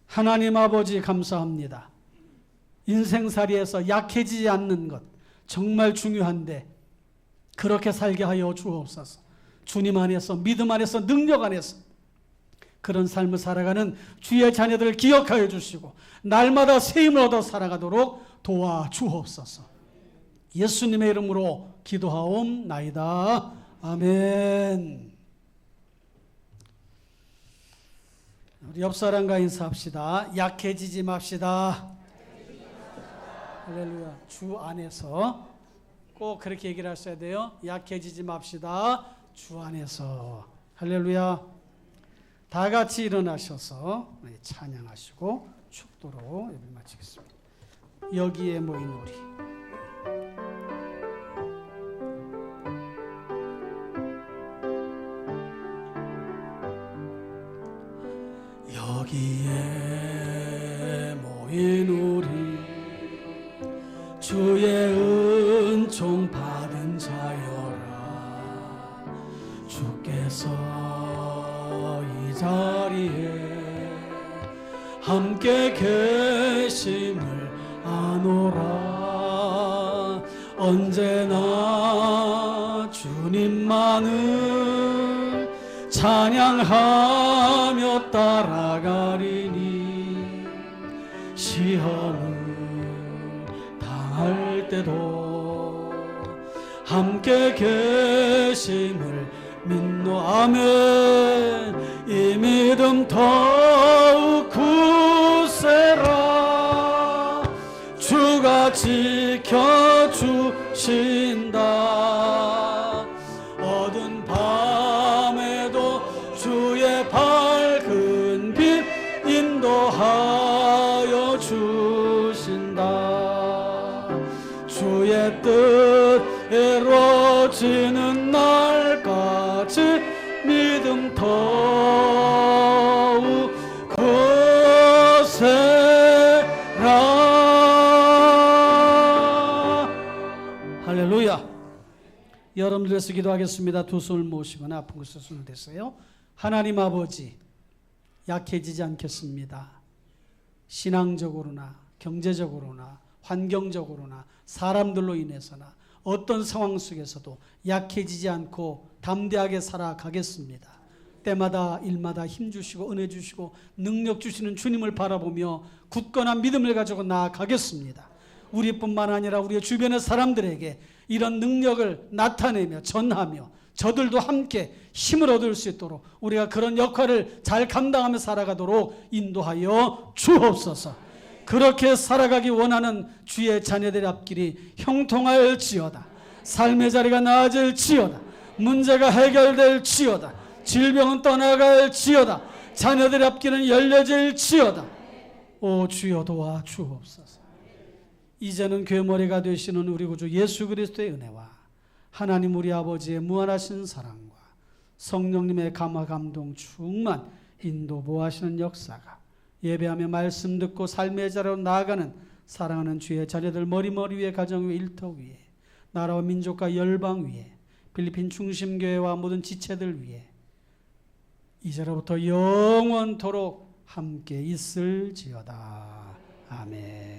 S1: 하나님 아버지 감사합니다. 인생살이에서 약해지지 않는 것 정말 중요한데 그렇게 살게 하여 주옵소서. 주님 안에서, 믿음 안에서, 능력 안에서 그런 삶을 살아가는 주의 자녀들을 기억하여 주시고 날마다 새 힘을 얻어 살아가도록 도와주옵소서. 예수님의 이름으로 기도하옵나이다. 아멘. 우리 옆 사람과 인사합시다. 약해지지 맙시다. 할렐루야. 주 안에서 꼭 그렇게 얘기를 하셔야 돼요. 약해지지 맙시다. 주 안에서. 할렐루야. 다 같이 일어나셔서 찬양하시고 축도로 예배 마치겠습니다. 여기에 모인 우리. 여기에 모인 우리, 주의 은총 받은 자여라. 주께서 이 자리에 함께 계심을 아노라. 언제나 주님만을 찬양하며 따라가리니 시험을 당할 때도 함께 계심을 믿노. 아멘. 이 믿음 더욱 굳세라. 주가 지켜주신다. 어두운 밤에도 주의 밝은 빛 인도하여 주신다. 주의 뜻 이루어지는 날까지 믿음 더욱 거세라. 할렐루야. 여러분들 위해서 기도하겠습니다. 두 손을 모시거나 아픈 곳에 손을 대세요. 하나님 아버지, 약해지지 않겠습니다. 신앙적으로나 경제적으로나 환경적으로나 사람들로 인해서나 어떤 상황 속에서도 약해지지 않고 담대하게 살아가겠습니다. 때마다 일마다 힘주시고 은혜 주시고 능력 주시는 주님을 바라보며 굳건한 믿음을 가지고 나아가겠습니다. 우리뿐만 아니라 우리의 주변의 사람들에게 이런 능력을 나타내며 전하며 저들도 함께 힘을 얻을 수 있도록 우리가 그런 역할을 잘 감당하며 살아가도록 인도하여 주옵소서. 그렇게 살아가기 원하는 주의 자녀들의 앞길이 형통할지어다. 삶의 자리가 나아질지어다. 문제가 해결될지어다. 질병은 떠나갈지어다. 자녀들의 앞길은 열려질지어다. 오 주여 도와 주옵소서. 이제는 괴머리가 되시는 우리 구주 예수 그리스도의 은혜와 하나님 우리 아버지의 무한하신 사랑과 성령님의 감화 감동 충만 인도 보호하시는 역사가 예배하며 말씀 듣고 삶의 자리로 나아가는 사랑하는 주의 자녀들 머리머리 위에 가정 위에 일터 위에 나라와 민족과 열방 위에 필리핀 중심교회와 모든 지체들 위에 이제로부터 영원토록 함께 있을지어다. 아멘.